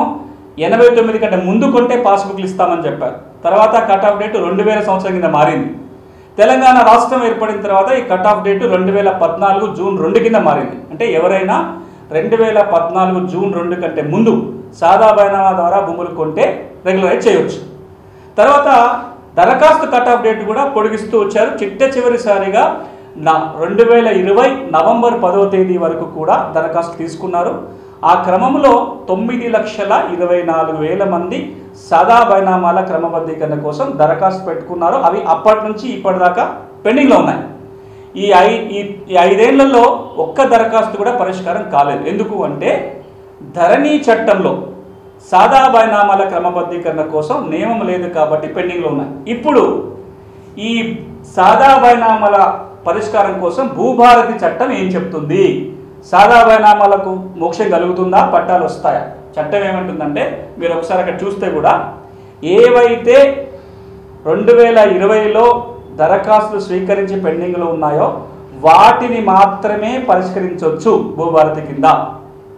89 కంటే ముందు కొంటే పాస్బుక్లు ఇస్తామని చెప్పారు. తర్వాత కట్ ఆఫ్ డేట్ 2000 సంవత్సరం కింద మారింది. తెలంగాణ రాష్ట్రం ఏర్పడిన తర్వాత ఈ కట్ ఆఫ్ డేట్ 2014 జూన్ 2 కింద మారింది. అంటే ఎవరైనా 2014 జూన్ 2 కంటే ముందు సాదా బైనామా ద్వారా భూములు కొంటే రెగ్యులరైజ్ చేయవచ్చు. తర్వాత దరఖాస్తు కట్ ఆఫ్ డేట్ కూడా పొడిగిస్తూ వచ్చారు. చివరిసారిగా 2020 నవంబర్ 10వ తేదీ వరకు కూడా దరఖాస్తు తీసుకున్నారు. ఆ క్రమంలో 9,24,000 మంది సాదా బైనామాల క్రమబద్ధీకరణ కోసం దరఖాస్తు పెట్టుకున్నారు. అవి అప్పటి నుంచి ఇప్పటిదాకా పెండింగ్లో ఉన్నాయి. ఈ 5 ఏళ్లలో ఒక్క దరఖాస్తు కూడా పరిష్కారం కాలేదు. ఎందుకు అంటే ధరణి చట్టంలో సాదా బైనామాల క్రమబద్ధీకరణ కోసం నియమం లేదు కాబట్టి పెండింగ్లో ఉన్నాయి. ఇప్పుడు ఈ సాదా బైనామాల పరిష్కారం కోసం భూభారతి చట్టం ఏం చెప్తుంది? సాదా బైనామాలకు మోక్షం కలుగుతుందా, పట్టాలు వస్తాయా? చట్టం ఏమంటుందంటే మీరు ఒకసారి అక్కడ చూస్తే కూడా ఏవైతే 2020లో దరఖాస్తులు స్వీకరించి పెండింగ్లో ఉన్నాయో వాటిని మాత్రమే పరిష్కరించవచ్చు భూభారతి కింద.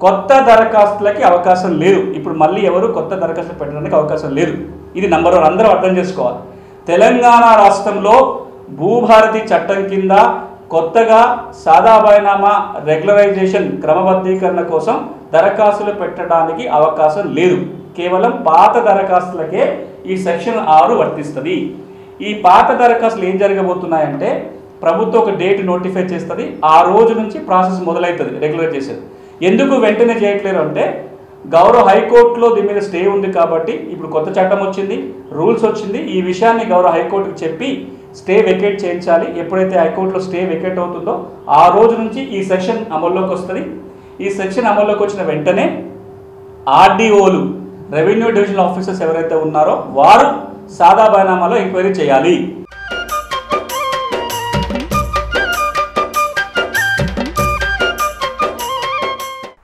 కొత్త దరఖాస్తులకి అవకాశం లేదు. ఇప్పుడు మళ్ళీ ఎవరు కొత్త దరఖాస్తులు పెట్టడానికి అవకాశం లేదు. ఇది నంబర్ 1 అందరూ అర్థం చేసుకోవాలి. తెలంగాణ రాష్ట్రంలో భూభారతి చట్టం కింద కొత్తగా సాదా బైనామా రెగ్యులరైజేషన్ క్రమబద్ధీకరణ కోసం దరఖాస్తులు పెట్టడానికి అవకాశం లేదు. కేవలం పాత దరఖాస్తులకే ఈ సెక్షన్ 6 వర్తిస్తుంది. ఈ పాత దరఖాస్తులు ఏం జరగబోతున్నాయంటే ప్రభుత్వం ఒక డేట్ నోటిఫై చేస్తుంది. ఆ రోజు నుంచి ప్రాసెస్ మొదలవుతుంది రెగ్యులరైజ్ చేసేది. ఎందుకు వెంటనే చేయట్లేరు అంటే గౌరవ హైకోర్టులో దీని మీద స్టే ఉంది కాబట్టి ఇప్పుడు కొత్త చట్టం వచ్చింది, రూల్స్ వచ్చింది. ఈ విషయాన్ని గౌరవ హైకోర్టుకు చెప్పి స్టే వెకేట్ చేయించాలి. ఎప్పుడైతే హైకోర్టులో స్టే వెకేట్ అవుతుందో ఆ రోజు నుంచి ఈ సెక్షన్ అమల్లోకి వస్తుంది. ఈ సెక్షన్ అమల్లోకి వచ్చిన వెంటనే ఆర్డీఓలు రెవెన్యూ డివిజనల్ ఆఫీసర్స్ ఎవరైతే ఉన్నారో వారు సాదా బైనామాలో ఎంక్వైరీ చేయాలి.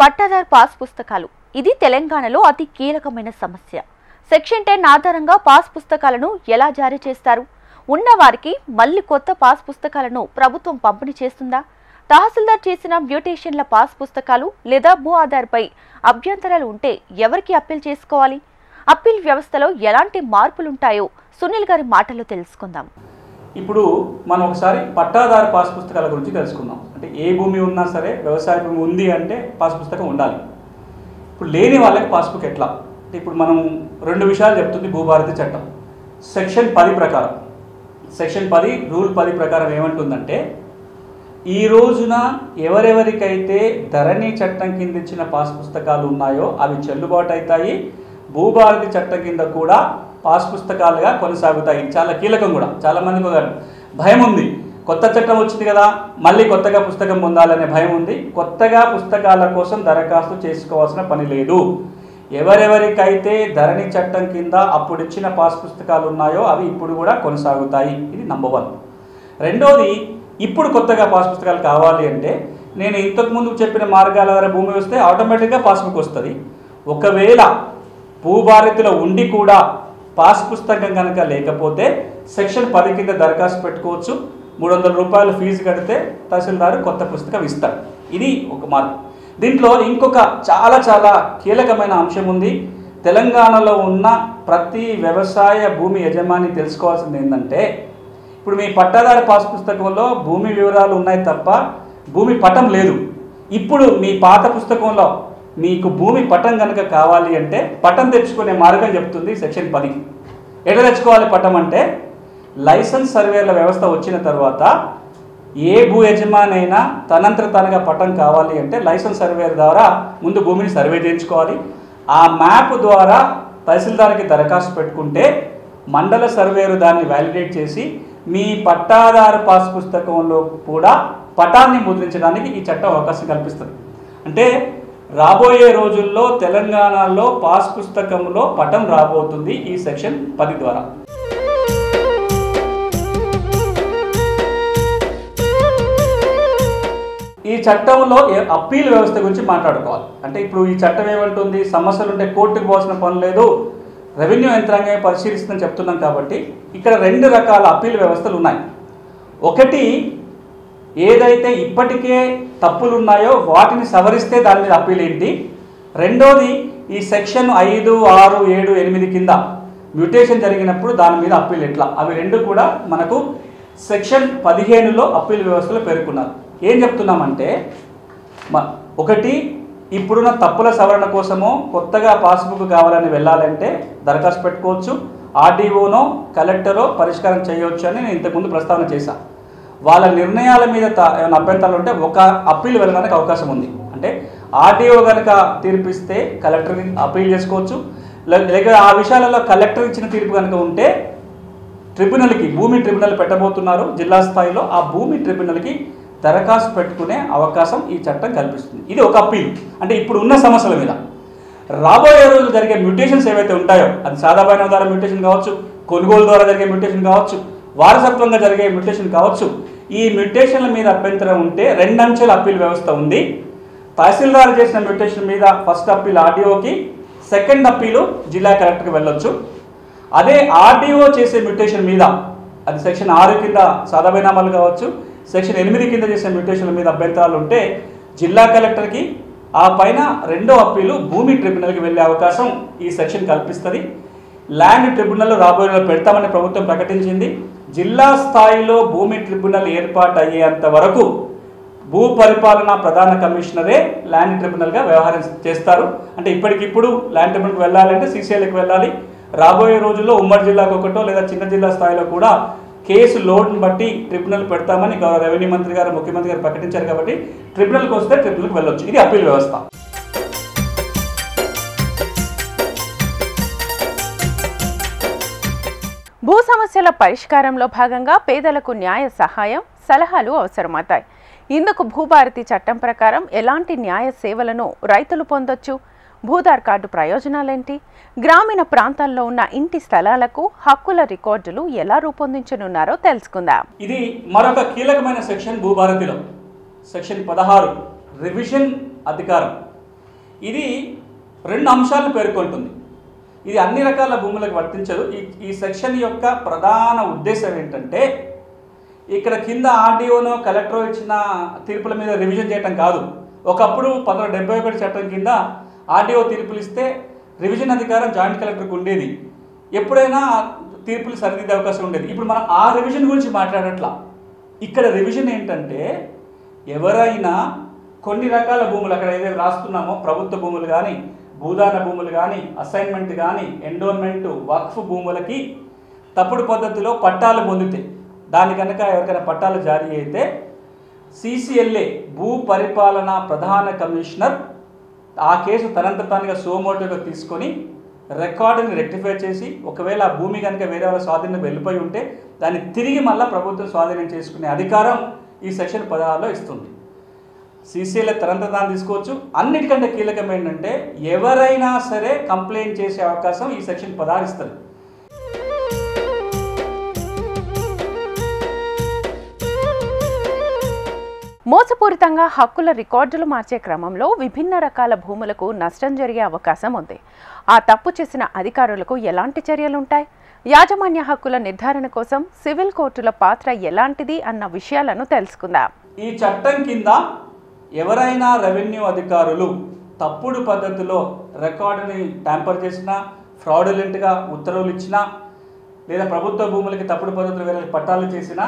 పట్టాదారు పాస్ పుస్తకాలు ఇది తెలంగాణలో అతి కీలకమైన సమస్య. సెక్షన్ 10 ఆధారంగా పాస్ పుస్తకాలను ఎలా జారీ చేస్తారు? ఉన్నవారికి మళ్ళీ కొత్త పాస్ పుస్తకాలను ప్రభుత్వం పంపిణీ చేస్తుందా? తహసీల్దార్ చేసిన మ్యూటేషన్ల పాస్ పుస్తకాలు లేదా భూ ఆధార్పై అభ్యంతరాలు ఉంటే ఎవరికి అప్పీల్ చేసుకోవాలి? అప్పీల్ వ్యవస్థలో ఎలాంటి మార్పులుంటాయో సునీల్ గారి మాటల్లో తెలుసుకుందాం. ఇప్పుడు మనం ఒకసారి పట్టాదారు పాస్ పుస్తకాల గురించి తెలుసుకుందాం. అంటే ఏ భూమి ఉన్నా సరే వ్యవసాయ భూమి ఉంది అంటే పాస్ పుస్తకం ఉండాలి. ఇప్పుడు లేని వాళ్ళకి పాస్బుక్ ఎట్లా అంటే ఇప్పుడు మనం 2 విషయాలు చెప్తుంది భూభారతి చట్టం. సెక్షన్ 10 ప్రకారం సెక్షన్ 10 రూల్ 10 ప్రకారం ఏమంటుందంటే ఈ రోజున ఎవరెవరికైతే ధరణి చట్టం కింద ఇచ్చిన పాస్ పుస్తకాలు ఉన్నాయో అవి చెల్లుబాటు అవుతాయి. భూభారతి చట్టం కింద కూడా పాస్ పుస్తకాలుగా కొనసాగుతాయి. చాలా కీలకం కూడా. చాలామందికి భయం ఉంది. కొత్త చట్టం వచ్చింది కదా, మళ్ళీ కొత్తగా పుస్తకం పొందాలనే భయం ఉంది. కొత్తగా పుస్తకాల కోసం దరఖాస్తు చేసుకోవాల్సిన పని లేదు. ఎవరెవరికైతే ధరణి చట్టం కింద అప్పుడు ఇచ్చిన పాస్ పుస్తకాలు ఉన్నాయో అవి ఇప్పుడు కూడా కొనసాగుతాయి. ఇది నంబర్ 1. రెండోది, ఇప్పుడు కొత్తగా పాస్ పుస్తకాలు కావాలి అంటే నేను ఇంతకుముందు చెప్పిన మార్గాల ద్వారా భూమి వస్తే ఆటోమేటిక్గా పాస్బుక్ వస్తుంది. ఒకవేళ భూభారతిలో ఉండి కూడా పాస్ పుస్తకం కనుక లేకపోతే సెక్షన్ 10 కింద దరఖాస్తు పెట్టుకోవచ్చు. 300 రూపాయలు ఫీజు కడితే తహసీల్దారు కొత్త పుస్తకం ఇస్తారు. ఇది ఒక మార్గం. దీంట్లో ఇంకొక చాలా కీలకమైన అంశం ఉంది. తెలంగాణలో ఉన్న ప్రతి వ్యవసాయ భూమి యజమాని తెలుసుకోవాల్సింది ఏంటంటే, ఇప్పుడు మీ పట్టాదారు పాస్ పుస్తకంలో భూమి వివరాలు ఉన్నాయి తప్ప భూమి పటం లేదు. ఇప్పుడు మీ పాత పుస్తకంలో మీకు భూమి పటం కనుక కావాలి అంటే పటం తెచ్చుకునే మార్గం చెప్తుంది సెక్షన్ 10. ఎట్లా తెచ్చుకోవాలి పటం అంటే, లైసెన్స్ సర్వేల వ్యవస్థ వచ్చిన తర్వాత ఏ భూ యజమాని అయినా తనంతట తానుగా పటం కావాలి అంటే లైసెన్స్ సర్వేర్ ద్వారా ముందు భూమిని సర్వే చేయించుకోవాలి. ఆ మ్యాప్ ద్వారా తహసీల్దార్కి దరఖాస్తు పెట్టుకుంటే మండల సర్వేరు దాన్ని వ్యాలిడేట్ చేసి మీ పట్టాదారు పాస్ పుస్తకంలో కూడా పటాన్ని ముద్రించడానికి ఈ చట్టం అవకాశం కల్పిస్తుంది. అంటే రాబోయే రోజుల్లో తెలంగాణలో పాస్ పుస్తకంలో పటం రాబోతుంది ఈ సెక్షన్ 10 ద్వారా. ఈ చట్టంలో అప్పీల్ వ్యవస్థ గురించి మాట్లాడుకోవాలి. అంటే ఇప్పుడు ఈ చట్టం ఏమంటుంది, సమస్యలు ఉంటే కోర్టుకు పోవాల్సిన పని లేదు, రెవెన్యూ యంత్రాంగమే పరిశీలిస్తుందని చెప్తున్నాం. కాబట్టి ఇక్కడ 2 రకాల అప్పీల్ వ్యవస్థలు ఉన్నాయి. ఒకటి, ఏదైతే ఇప్పటికే తప్పులు ఉన్నాయో వాటిని సవరిస్తే దాని మీద అప్పీల్ ఏంటి. రెండోది, ఈ సెక్షన్ 5, 6, 7, 8 కింద మ్యూటేషన్ జరిగినప్పుడు దాని మీద అప్పీల్ ఎట్లా. అవి 2 కూడా మనకు సెక్షన్ 15లో అప్పీల్ వ్యవస్థలో పేర్కొన్నారు. ఏం చెప్తున్నామంటే, ఒకటి, ఇప్పుడున్న తప్పుల సవరణ కోసమో కొత్తగా పాస్బుక్ కావాలని వెళ్ళాలంటే దరఖాస్తు పెట్టుకోవచ్చు. ఆర్డీఓనో కలెక్టరో పరిష్కారం చేయవచ్చు అని నేను ఇంతకుముందు ప్రస్తావన చేశాను. వాళ్ళ నిర్ణయాల మీద ఏమైనా అభ్యంతరాలు ఉంటే ఒక అప్పీల్ వెళ్ళడానికి అవకాశం ఉంది. అంటే ఆర్డీఓ కనుక తీర్పిస్తే కలెక్టర్ని అప్పీల్ చేసుకోవచ్చు. లేక ఆ విషయాలలో కలెక్టర్ ఇచ్చిన తీర్పు కనుక ఉంటే ట్రిబ్యునల్కి, భూమి ట్రిబ్యునల్ పెట్టబోతున్నారు జిల్లా స్థాయిలో, ఆ భూమి ట్రిబ్యునల్కి దరఖాస్తు పెట్టుకునే అవకాశం ఈ చట్టం కల్పిస్తుంది. ఇది ఒక అప్పీల్. అంటే ఇప్పుడు ఉన్న సమస్యల మీద. రాబోయే రోజులు జరిగే మ్యూటేషన్స్ ఏవైతే ఉంటాయో, అది సాదాబాయిన ద్వారా మ్యూటేషన్ కావచ్చు, కొనుగోలు ద్వారా జరిగే మ్యూటేషన్ కావచ్చు, వారసత్వంగా జరిగే మ్యూటేషన్ కావచ్చు, ఈ మ్యూటేషన్ల మీద అభ్యంతరం ఉంటే 2 అంచెల అప్పీల్ వ్యవస్థ ఉంది. తహసీల్దార్ చేసిన మ్యూటేషన్ మీద ఫస్ట్ అప్పీల్ ఆర్డీఓకి, సెకండ్ అప్పీలు జిల్లా కలెక్టర్కి వెళ్ళొచ్చు. అదే ఆర్డీఓ చేసే మ్యూటేషన్ మీద, అది సెక్షన్ 6 కింద సాదాబైనామాలు కావచ్చు, సెక్షన్ 8 కింద చేసే మ్యూటేషన్ల మీద అభ్యంతరాలు ఉంటే జిల్లా కలెక్టర్కి, ఆ పైన 2వ అప్పీలు భూమి ట్రిబ్యునల్కి వెళ్ళే అవకాశం ఈ సెక్షన్ కల్పిస్తుంది. ల్యాండ్ ట్రిబ్యునల్ రాబోయే పెడతామని ప్రభుత్వం ప్రకటించింది. జిల్లా స్థాయిలో భూమి ట్రిబ్యునల్ ఏర్పాటు అయ్యేంత వరకు భూ పరిపాలన ప్రధాన కమిషనరే ల్యాండ్ ట్రిబ్యునల్గా వ్యవహారం చేస్తారు. అంటే ఇప్పటికిప్పుడు ల్యాండ్ ట్రిబ్యునల్కి వెళ్ళాలంటే సీసీఎల్కి వెళ్ళాలి. రాబోయే రోజుల్లో ఉమ్మడి జిల్లాకు ఒకటో లేదా చిన్న జిల్లా స్థాయిలో కూడా కేసు లోడ్ని బట్టి ట్రిబ్యునల్ పెడతామని గౌరవ రెవెన్యూ మంత్రి గారు, ముఖ్యమంత్రి గారు ప్రకటించారు. కాబట్టి ట్రిబ్యునల్కి వస్తే ట్రిబ్యునల్కి వెళ్ళొచ్చు. ఇది అప్పీల్ వ్యవస్థ. భూ సమస్యల పరిష్కారంలో భాగంగా పేదలకు న్యాయ సహాయం, సలహాలు అవసరమవుతాయి. ఇందుకు భూభారతి చట్టం ప్రకారం ఎలాంటి న్యాయ సేవలను రైతులు పొందొచ్చు, భూదార్ కార్డు ప్రయోజనాలేంటి, గ్రామీణ ప్రాంతాల్లో ఉన్న ఇంటి స్థలాలకు హక్కుల రికార్డులు ఎలా రూపొందించనున్నారో తెలుసుకుందాం. ఇది మరొక కీలకమైన సెక్షన్ భూభారతిలో, సెక్షన్ 16 రివిజన్ అధికారం. ఇది 2 అంశాలను పేర్కొంటుంది. ఇది అన్ని రకాల భూములకు వర్తించదు. ఈ సెక్షన్ యొక్క ప్రధాన ఉద్దేశం ఏంటంటే, ఇక్కడ కింద ఆర్డీఓనో కలెక్టరో ఇచ్చిన తీర్పుల మీద రివిజన్ చేయటం కాదు. ఒకప్పుడు 1971 చట్టం కింద ఆర్డీఓ తీర్పులు ఇస్తే రివిజన్ అధికారం జాయింట్ కలెక్టర్కి ఉండేది. ఎప్పుడైనా తీర్పులు సరిదిద్దే అవకాశం ఉండేది. ఇప్పుడు మనం ఆ రివిజన్ గురించి మాట్లాడట్లా. ఇక్కడ రివిజన్ ఏంటంటే, ఎవరైనా కొన్ని రకాల భూములు అక్కడ ఏదైతే రాస్తున్నామో, ప్రభుత్వ భూములు కానీ, భూదాన భూములు కానీ, అసైన్మెంట్ కానీ, ఎండోన్మెంట్, వక్ఫ్ భూములకి తప్పుడు పద్ధతిలో పట్టాలు పొందితే, దాని కనుక ఎవరికైనా పట్టాలు జారీ అయితే సీసీఎల్ఏ భూ పరిపాలన ప్రధాన కమిషనర్ ఆ కేసు తనంత తానుగా సోమోటోగా తీసుకొని రికార్డుని రెక్టిఫై చేసి ఒకవేళ ఆ భూమి కనుక వేరే వాళ్ళ స్వాధీనం వెళ్ళిపోయి ఉంటే దాన్ని తిరిగి మళ్ళీ ప్రభుత్వం స్వాధీనం చేసుకునే అధికారం ఈ సెక్షన్ 16లో ఇస్తుంది. సీసీఎల్ తరంత తాను తీసుకోవచ్చు. అన్నిటికంటే కీలకం ఏంటంటే ఎవరైనా సరే కంప్లైంట్ చేసే అవకాశం ఈ సెక్షన్ 16 ఇస్తుంది. మోసపూరితంగా హక్కుల రికార్డులు మార్చే క్రమంలో విభిన్న రకాల భూములకు నష్టం జరిగే అవకాశం ఉంది. ఆ తప్పు చేసిన అధికారులకు ఎలాంటి చర్యలుంటాయి? యాజమాన్య హక్కుల నిర్ధారణ కోసం సివిల్ కోర్టుల పాత్ర ఎలాంటిది అన్న విషయాలను తెలుసుకుందాం. ఈ చట్టం కింద ఎవరైనా రెవెన్యూ అధికారులు తప్పుడు పద్ధతిలో రికార్డుని ట్యాంపర్ చేసినా, ఫ్రాడులెంట్గా ఉత్తర్వులు ఇచ్చినా, లేదా ప్రభుత్వ భూములకి తప్పుడు పద్ధతులు వేరే పట్టాలు చేసినా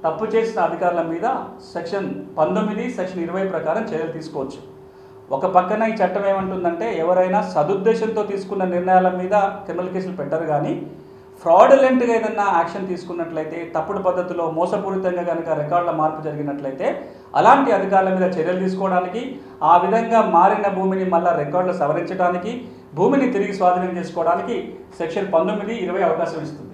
తప్పు చేసిన అధికారుల మీద సెక్షన్ 19, సెక్షన్ 20 ప్రకారం చర్యలు తీసుకోవచ్చు. ఒక పక్కన ఈ చట్టం ఏమంటుందంటే ఎవరైనా సదుద్దేశంతో తీసుకున్న నిర్ణయాల మీద క్రిమినల్ కేసులు పెట్టరు, కానీ ఫ్రాడులెంట్గా ఏదైనా యాక్షన్ తీసుకున్నట్లయితే, తప్పుడు పద్ధతిలో మోసపూరితంగా కనుక రికార్డుల మార్పు జరిగినట్లయితే అలాంటి అధికారుల మీద చర్యలు తీసుకోవడానికి, ఆ విధంగా మారిన భూమిని మళ్ళీ రికార్డులు సవరించడానికి, భూమిని తిరిగి స్వాధీనం చేసుకోవడానికి సెక్షన్ 19, 20 అవకాశం ఇస్తుంది.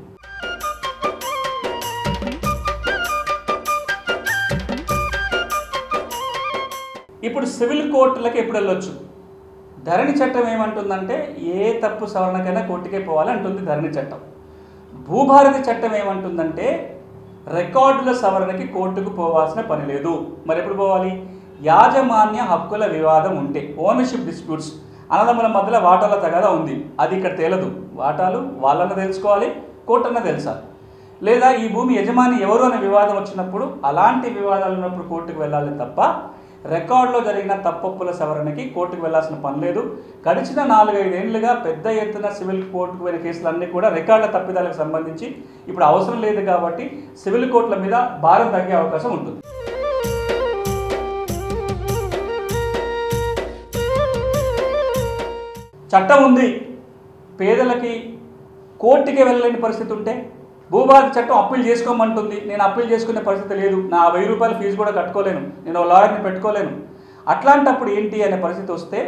ఇప్పుడు సివిల్ కోర్టులకు ఎప్పుడు వెళ్ళొచ్చు? ధరణి చట్టం ఏమంటుందంటే ఏ తప్పు సవరణకైనా కోర్టుకే పోవాలి అంటుంది ధరణి చట్టం. భూభారతి చట్టం ఏమంటుందంటే రికార్డుల సవరణకి కోర్టుకు పోవాల్సిన పని లేదు. మరి ఎప్పుడు పోవాలి? యాజమాన్య హక్కుల వివాదం ఉంటే, ఓనర్షిప్ డిస్ప్యూట్స్, అన్నదమ్ముల మధ్యలో వాటాల తగాదా ఉంది, అది ఇక్కడ తేలదు. వాటాలు వాళ్ళన్న తెలుసుకోవాలి, కోర్టు అన్న తెలుసాలి. లేదా ఈ భూమి యజమాని ఎవరు అనే వివాదం వచ్చినప్పుడు, అలాంటి వివాదాలు ఉన్నప్పుడు కోర్టుకు వెళ్ళాలి తప్ప రికార్డులో జరిగిన తప్పొప్పుల సవరణకి కోర్టుకు వెళ్లాల్సిన పని లేదు. గడిచిన 4-5 ఏళ్లుగా పెద్ద ఎత్తున సివిల్ కోర్టుకు పోయిన కేసులన్నీ కూడా రికార్డుల తప్పిదాలకు సంబంధించి ఇప్పుడు అవసరం లేదు కాబట్టి సివిల్ కోర్టుల మీద భారం తగ్గే అవకాశం ఉంటుంది. చట్టం ఉంది, పేదలకి కోర్టుకి వెళ్ళలేని పరిస్థితి ఉంటే భూభారతి చట్టం అప్పీల్ చేసుకోమంటుంది. నేను అప్పీల్ చేసుకునే పరిస్థితి లేదు, నా 1000 రూపాయల ఫీజు కూడా కట్టుకోలేను, నేను లాయర్ని పెట్టుకోలేను. అట్లాంటప్పుడు ఏంటి అనే పరిస్థితి వస్తే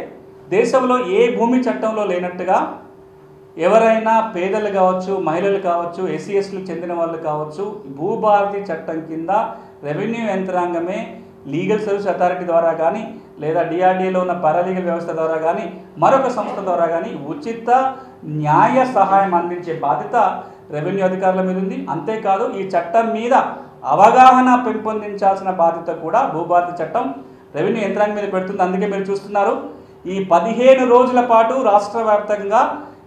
దేశంలో ఏ భూమి చట్టంలో లేనట్టుగా ఎవరైనా పేదలు కావచ్చు, మహిళలు కావచ్చు, ఎస్సీ ఎస్టీలకు చెందిన వాళ్ళు కావచ్చు, భూభారతి చట్టం కింద రెవెన్యూ యంత్రాంగమే లీగల్ సర్వీస్ అథారిటీ ద్వారా కానీ, లేదా డిఆర్డీఏలో ఉన్న పారాలీగల్ వ్యవస్థ ద్వారా కానీ, మరొక సంస్థ ద్వారా కానీ ఉచిత న్యాయ సహాయం అందించే బాధ్యత రెవెన్యూ అధికారుల మీద ఉంది. అంతేకాదు ఈ చట్టం మీద అవగాహన పెంపొందించాల్సిన బాధ్యత కూడా భూభారతి చట్టం రెవెన్యూ యంత్రాంగం మీద పెడుతుంది. అందుకే మీరు చూస్తున్నారు ఈ 15 రోజుల పాటు రాష్ట్ర వ్యాప్తంగా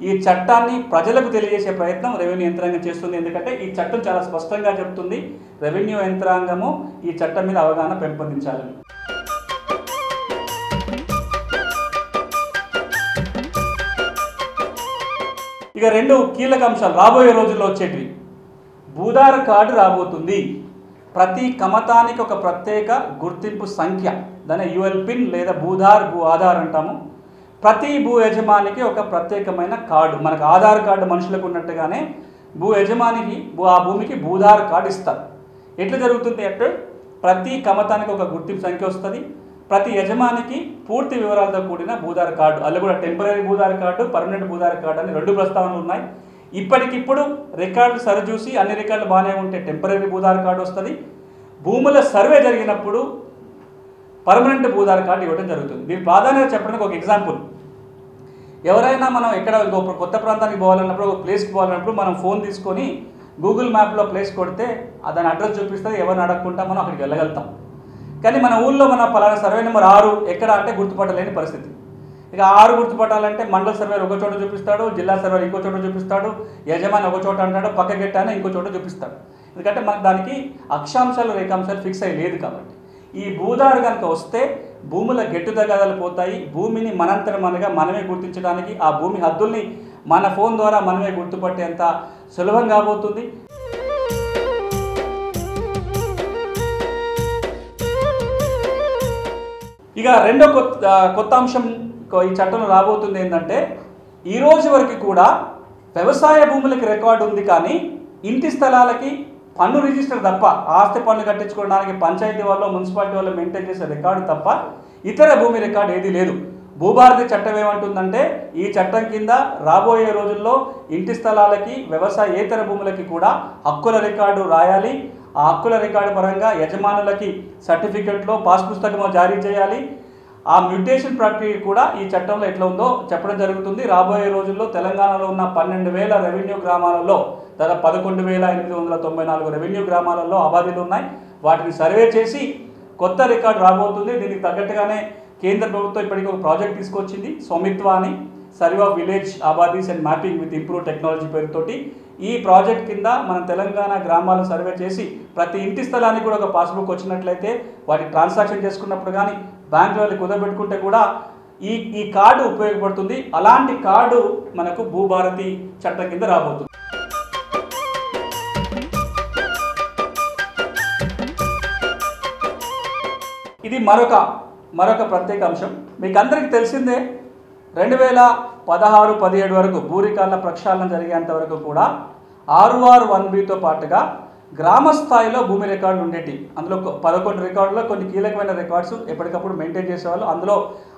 ఈ చట్టాన్ని ప్రజలకు తెలియజేసే ప్రయత్నం రెవెన్యూ యంత్రాంగం చేస్తుంది. ఎందుకంటే ఈ చట్టం చాలా స్పష్టంగా చెబుతుంది రెవెన్యూ యంత్రాంగము ఈ చట్టం మీద అవగాహన పెంపొందించాలని. ఇక 2 కీలక అంశాలు రాబోయే రోజుల్లో వచ్చేటివి. భూధార కార్డు రాబోతుంది. ప్రతి కమతానికి ఒక ప్రత్యేక గుర్తింపు సంఖ్య, దాన్ని యుఎల్ పిన్ లేదా భూ ఆధార్ అంటాము. ప్రతి భూ యజమానికి ఒక ప్రత్యేకమైన కార్డు, మనకు ఆధార్ కార్డు మనుషులకు ఉన్నట్టుగానే భూ యజమానికి ఆ భూమికి భూధార కార్డు ఇస్తారు. ఎట్లా జరుగుతుంది అంటే ప్రతి కమతానికి ఒక గుర్తింపు సంఖ్య వస్తుంది, ప్రతి యజమానికి పూర్తి వివరాలతో కూడిన భూధార కార్డు, అది కూడా temporary Bhudhaar card, permanent Bhudhaar card అని 2 ప్రస్తావనలు ఉన్నాయి. ఇప్పటికిప్పుడు రికార్డులు సరిచూసి అన్ని రికార్డులు బాగానే ఉంటే టెంపరీ భూధార కార్డు వస్తుంది. భూముల సర్వే జరిగినప్పుడు పర్మనెంట్ భూధార కార్డు ఇవ్వడం జరుగుతుంది. దీని ప్రాధాన్యత చెప్పడానికి ఒక ఎగ్జాంపుల్, ఎవరైనా మనం ఎక్కడ కొత్త ప్రాంతానికి పోవాలన్నప్పుడు, ఒక ప్లేస్కి పోవాలన్నప్పుడు మనం ఫోన్ తీసుకొని గూగుల్ మ్యాప్లో ప్లేస్ కొడితే దాని అడ్రస్ చూపిస్తుంది, ఎవరిని అడగకుండా మనం అక్కడికి వెళ్ళగలుగుతాం. కానీ మన ఊళ్ళో మన పలానా సర్వే నెంబర్ 6 ఎక్కడ అంటే గుర్తుపట్టలేని పరిస్థితి. ఇక 6 గుర్తుపట్టాలంటే మండల సర్వేర్ ఒక చోట చూపిస్తాడు, జిల్లా సర్వేర్ ఇంకో చోట చూపిస్తాడు, యజమాని ఒక చోట అంటాడు, పక్క గెట్టానే ఇంకో చోట చూపిస్తాడు. ఎందుకంటే మనకు దానికి అక్షాంశాలు రేఖాంశాలు ఫిక్స్ అయ్యి లేదు కాబట్టి. ఈ భూధార కనుక వస్తే భూముల గెట్టు తగాదాలు పోతాయి. భూమిని మనంతట మనమే గుర్తించడానికి, ఆ భూమి హద్దుల్ని మన ఫోన్ ద్వారా మనమే గుర్తుపట్టేంత సులభం కాబోతుంది. ఇక రెండో కొత్త అంశం ఈ చట్టంలో రాబోతుంది ఏంటంటే, ఈ రోజు వరకు కూడా వ్యవసాయ భూములకి రికార్డు ఉంది, కానీ ఇంటి స్థలాలకి పన్ను రిజిస్టర్ తప్ప, ఆస్తి పన్ను కట్టించుకోవడానికి పంచాయతీ వాళ్ళు మున్సిపాలిటీ వాళ్ళు మెయింటైన్ చేసే రికార్డు తప్ప ఇతర భూమి రికార్డు ఏది లేదు. భూభారతి చట్టం ఏమంటుందంటే ఈ చట్టం కింద రాబోయే రోజుల్లో ఇంటి స్థలాలకి వ్యవసాయేతర భూములకి కూడా హక్కుల రికార్డు రాయాలి. ఆ హక్కుల రికార్డు పరంగా యజమానులకి సర్టిఫికెట్లో పాస్ పుస్తకం జారీ చేయాలి. ఆ మ్యూటేషన్ ప్రక్రియ కూడా ఈ చట్టంలో ఎట్లా ఉందో చెప్పడం జరుగుతుంది. రాబోయే రోజుల్లో తెలంగాణలో ఉన్న 12,000 రెవెన్యూ గ్రామాలలో దాదాపు 11,894 రెవెన్యూ గ్రామాలలో ఆబాదీలు ఉన్నాయి. వాటిని సర్వే చేసి కొత్త రికార్డు రాబోతుంది. దీనికి తగ్గట్టుగానే కేంద్ర ప్రభుత్వం ఇప్పటికీ ఒక ప్రాజెక్ట్ తీసుకొచ్చింది, స్వమిత్వ అని, survey of village abadis and mapping with improve technology పేరుతోటి. ఈ ప్రాజెక్ట్ కింద మనం తెలంగాణ గ్రామాలు సర్వే చేసి ప్రతి ఇంటి స్థలానికి కూడా ఒక పాస్బుక్ వచ్చినట్లయితే వాటి ట్రాన్సాక్షన్ చేసుకున్నప్పుడు కానీ బ్యాంకులలో కుదరబెట్టుకుంటే కూడా ఈ కార్డు ఉపయోగపడుతుంది. అలాంటి కార్డు మనకు భూభారతి చట్టం కింద రాబోతుంది. ఇది మరొక ప్రత్యేక అంశం. మీకు అందరికీ తెలిసిందే 2016-17 వరకు భూ రికార్డుల ప్రక్షాళన జరిగేంత వరకు కూడా RR1Bతో పాటుగా గ్రామ స్థాయిలో భూమి రికార్డులు ఉండేవి. అందులో 11 రికార్డులో కొన్ని కీలకమైన రికార్డ్స్ ఎప్పటికప్పుడు మెయింటైన్ చేసేవాళ్ళు. అందులో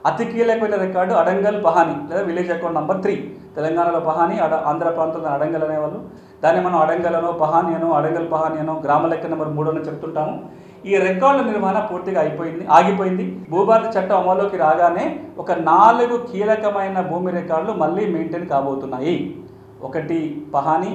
అతి కీలకమైన రికార్డు అడంగల్ పహాని లేదా విలేజ్ అకౌంట్ నంబర్ 3. తెలంగాణలో పహాని, ఆంధ్ర ప్రాంతంలో అడంగల్ అనేవాళ్ళు. దాన్ని మనం అడంగల్ అనో పహాని అనో అడంగల్ పహాని అనో గ్రామ లెక్క నెంబర్ 3 అని చెప్తుంటాము. ఈ రికార్డుల నిర్వహణ పూర్తిగా ఆగిపోయింది. భూభారతి చట్టం అమల్లోకి రాగానే ఒక 4 కీలకమైన భూమి రికార్డులు మళ్ళీ మెయింటైన్ కాబోతున్నాయి. 1 పహాని,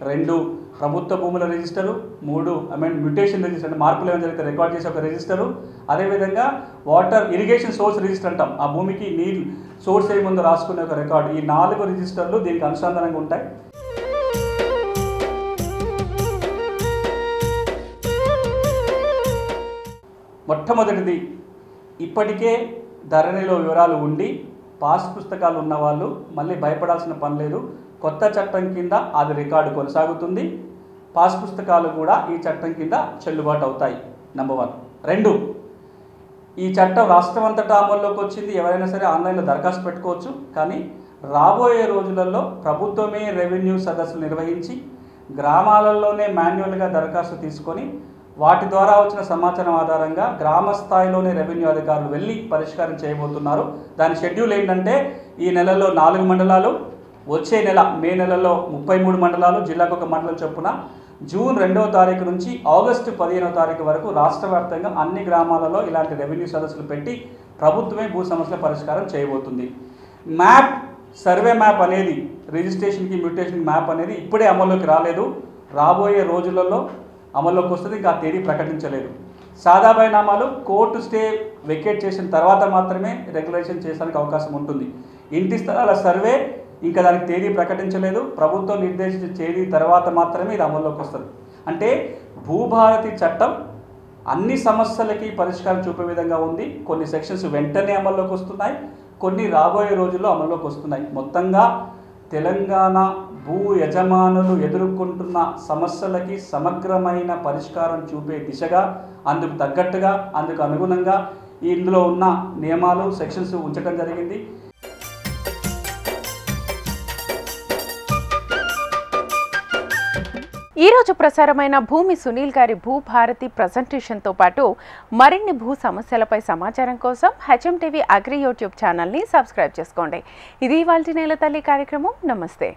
2 ప్రభుత్వ భూముల రిజిస్టరు, 3 మ్యూటేషన్ రిజిస్టర్ అంటే మార్పులు ఏమైనా జరిగితే రికార్డ్ చేసే ఒక రిజిస్టరు, అదేవిధంగా వాటర్ ఇరిగేషన్ సోర్స్ రిజిస్టర్ అంటాం, ఆ భూమికి నీరు సోర్స్ ఏముందో రాసుకునే ఒక రికార్డు. ఈ 4 రిజిస్టర్లు దీనికి అనుసంధానంగా ఉంటాయి. మొట్టమొదటిది, ఇప్పటికే ధరణిలో వివరాలు ఉండి పాస్ పుస్తకాలు ఉన్నవాళ్ళు మళ్ళీ భయపడాల్సిన పని లేదు. కొత్త చట్టం కింద అది రికార్డు కొనసాగుతుంది. పాస్ పుస్తకాలు కూడా ఈ చట్టం కింద చెల్లుబాటు అవుతాయి. నంబర్ 1. 2, ఈ చట్టం రాష్ట్రం అంతటా అమల్లోకి వచ్చింది. ఎవరైనా సరే ఆన్లైన్లో దరఖాస్తు పెట్టుకోవచ్చు. కానీ రాబోయే రోజులలో ప్రభుత్వమే రెవెన్యూ సదస్సులు నిర్వహించి గ్రామాలలోనే మాన్యువల్గా దరఖాస్తు తీసుకొని వాటి ద్వారా వచ్చిన సమాచారం ఆధారంగా గ్రామ స్థాయిలోనే రెవెన్యూ అధికారులు వెళ్ళి పరిష్కారం చేయబోతున్నారు. దాని షెడ్యూల్ ఏంటంటే ఈ నెలలో 4 మండలాలు, వచ్చే నెల మే నెలలో 33 మండలాలు, జిల్లాకు ఒక మండలం చొప్పున, జూన్ 2వ తారీఖు నుంచి ఆగస్టు 15వ తారీఖు వరకు రాష్ట్ర వ్యాప్తంగా అన్ని గ్రామాలలో ఇలాంటి రెవెన్యూ సదస్సులు పెట్టి ప్రభుత్వమే భూ సమస్యల పరిష్కారం చేయబోతుంది. మ్యాప్, సర్వే మ్యాప్ అనేది రిజిస్ట్రేషన్కి మ్యూటేషన్ మ్యాప్ అనేది ఇప్పుడే అమల్లోకి రాలేదు. రాబోయే రోజులలో అమల్లోకి వస్తుంది. ఇంకా తేదీ ప్రకటించలేదు. సాదా బైనామాలు కోర్టు స్టే వెకేట్ చేసిన తర్వాత మాత్రమే రెగ్యులేషన్ చేయడానికి అవకాశం ఉంటుంది. ఇంటి స్థలాల సర్వే ఇంకా దానికి తేదీ ప్రకటించలేదు. ప్రభుత్వం నిర్దేశించిన తేదీ తర్వాత మాత్రమే ఇది అమల్లోకి వస్తుంది. అంటే భూభారతి చట్టం అన్ని సమస్యలకి పరిష్కారం చూపే విధంగా ఉంది. కొన్ని సెక్షన్స్ వెంటనే అమల్లోకి వస్తున్నాయి, కొన్ని రాబోయే రోజుల్లో అమల్లోకి వస్తున్నాయి. మొత్తంగా తెలంగాణ భూ యజమానులు ఎదుర్కొంటున్న సమస్యలకి సమగ్రమైన పరిష్కారం చూపే దిశగా, అందుకు తగ్గట్టుగా, అందుకు అనుగుణంగా ఇందులో ఉన్న నియమాలు, సెక్షన్స్ ఉంచడం జరిగింది. ఈరోజు ప్రసారమైన భూమి సునీల్ గారి భూభారతి ప్రజెంటేషన్తో పాటు మరిన్ని భూ సమస్యలపై సమాచారం కోసం HMTV అగ్రి యూట్యూబ్ ఛానల్ని సబ్స్క్రైబ్ చేసుకోండి. ఇది ఇవాల్టి నేల తల్లి కార్యక్రమం. నమస్తే.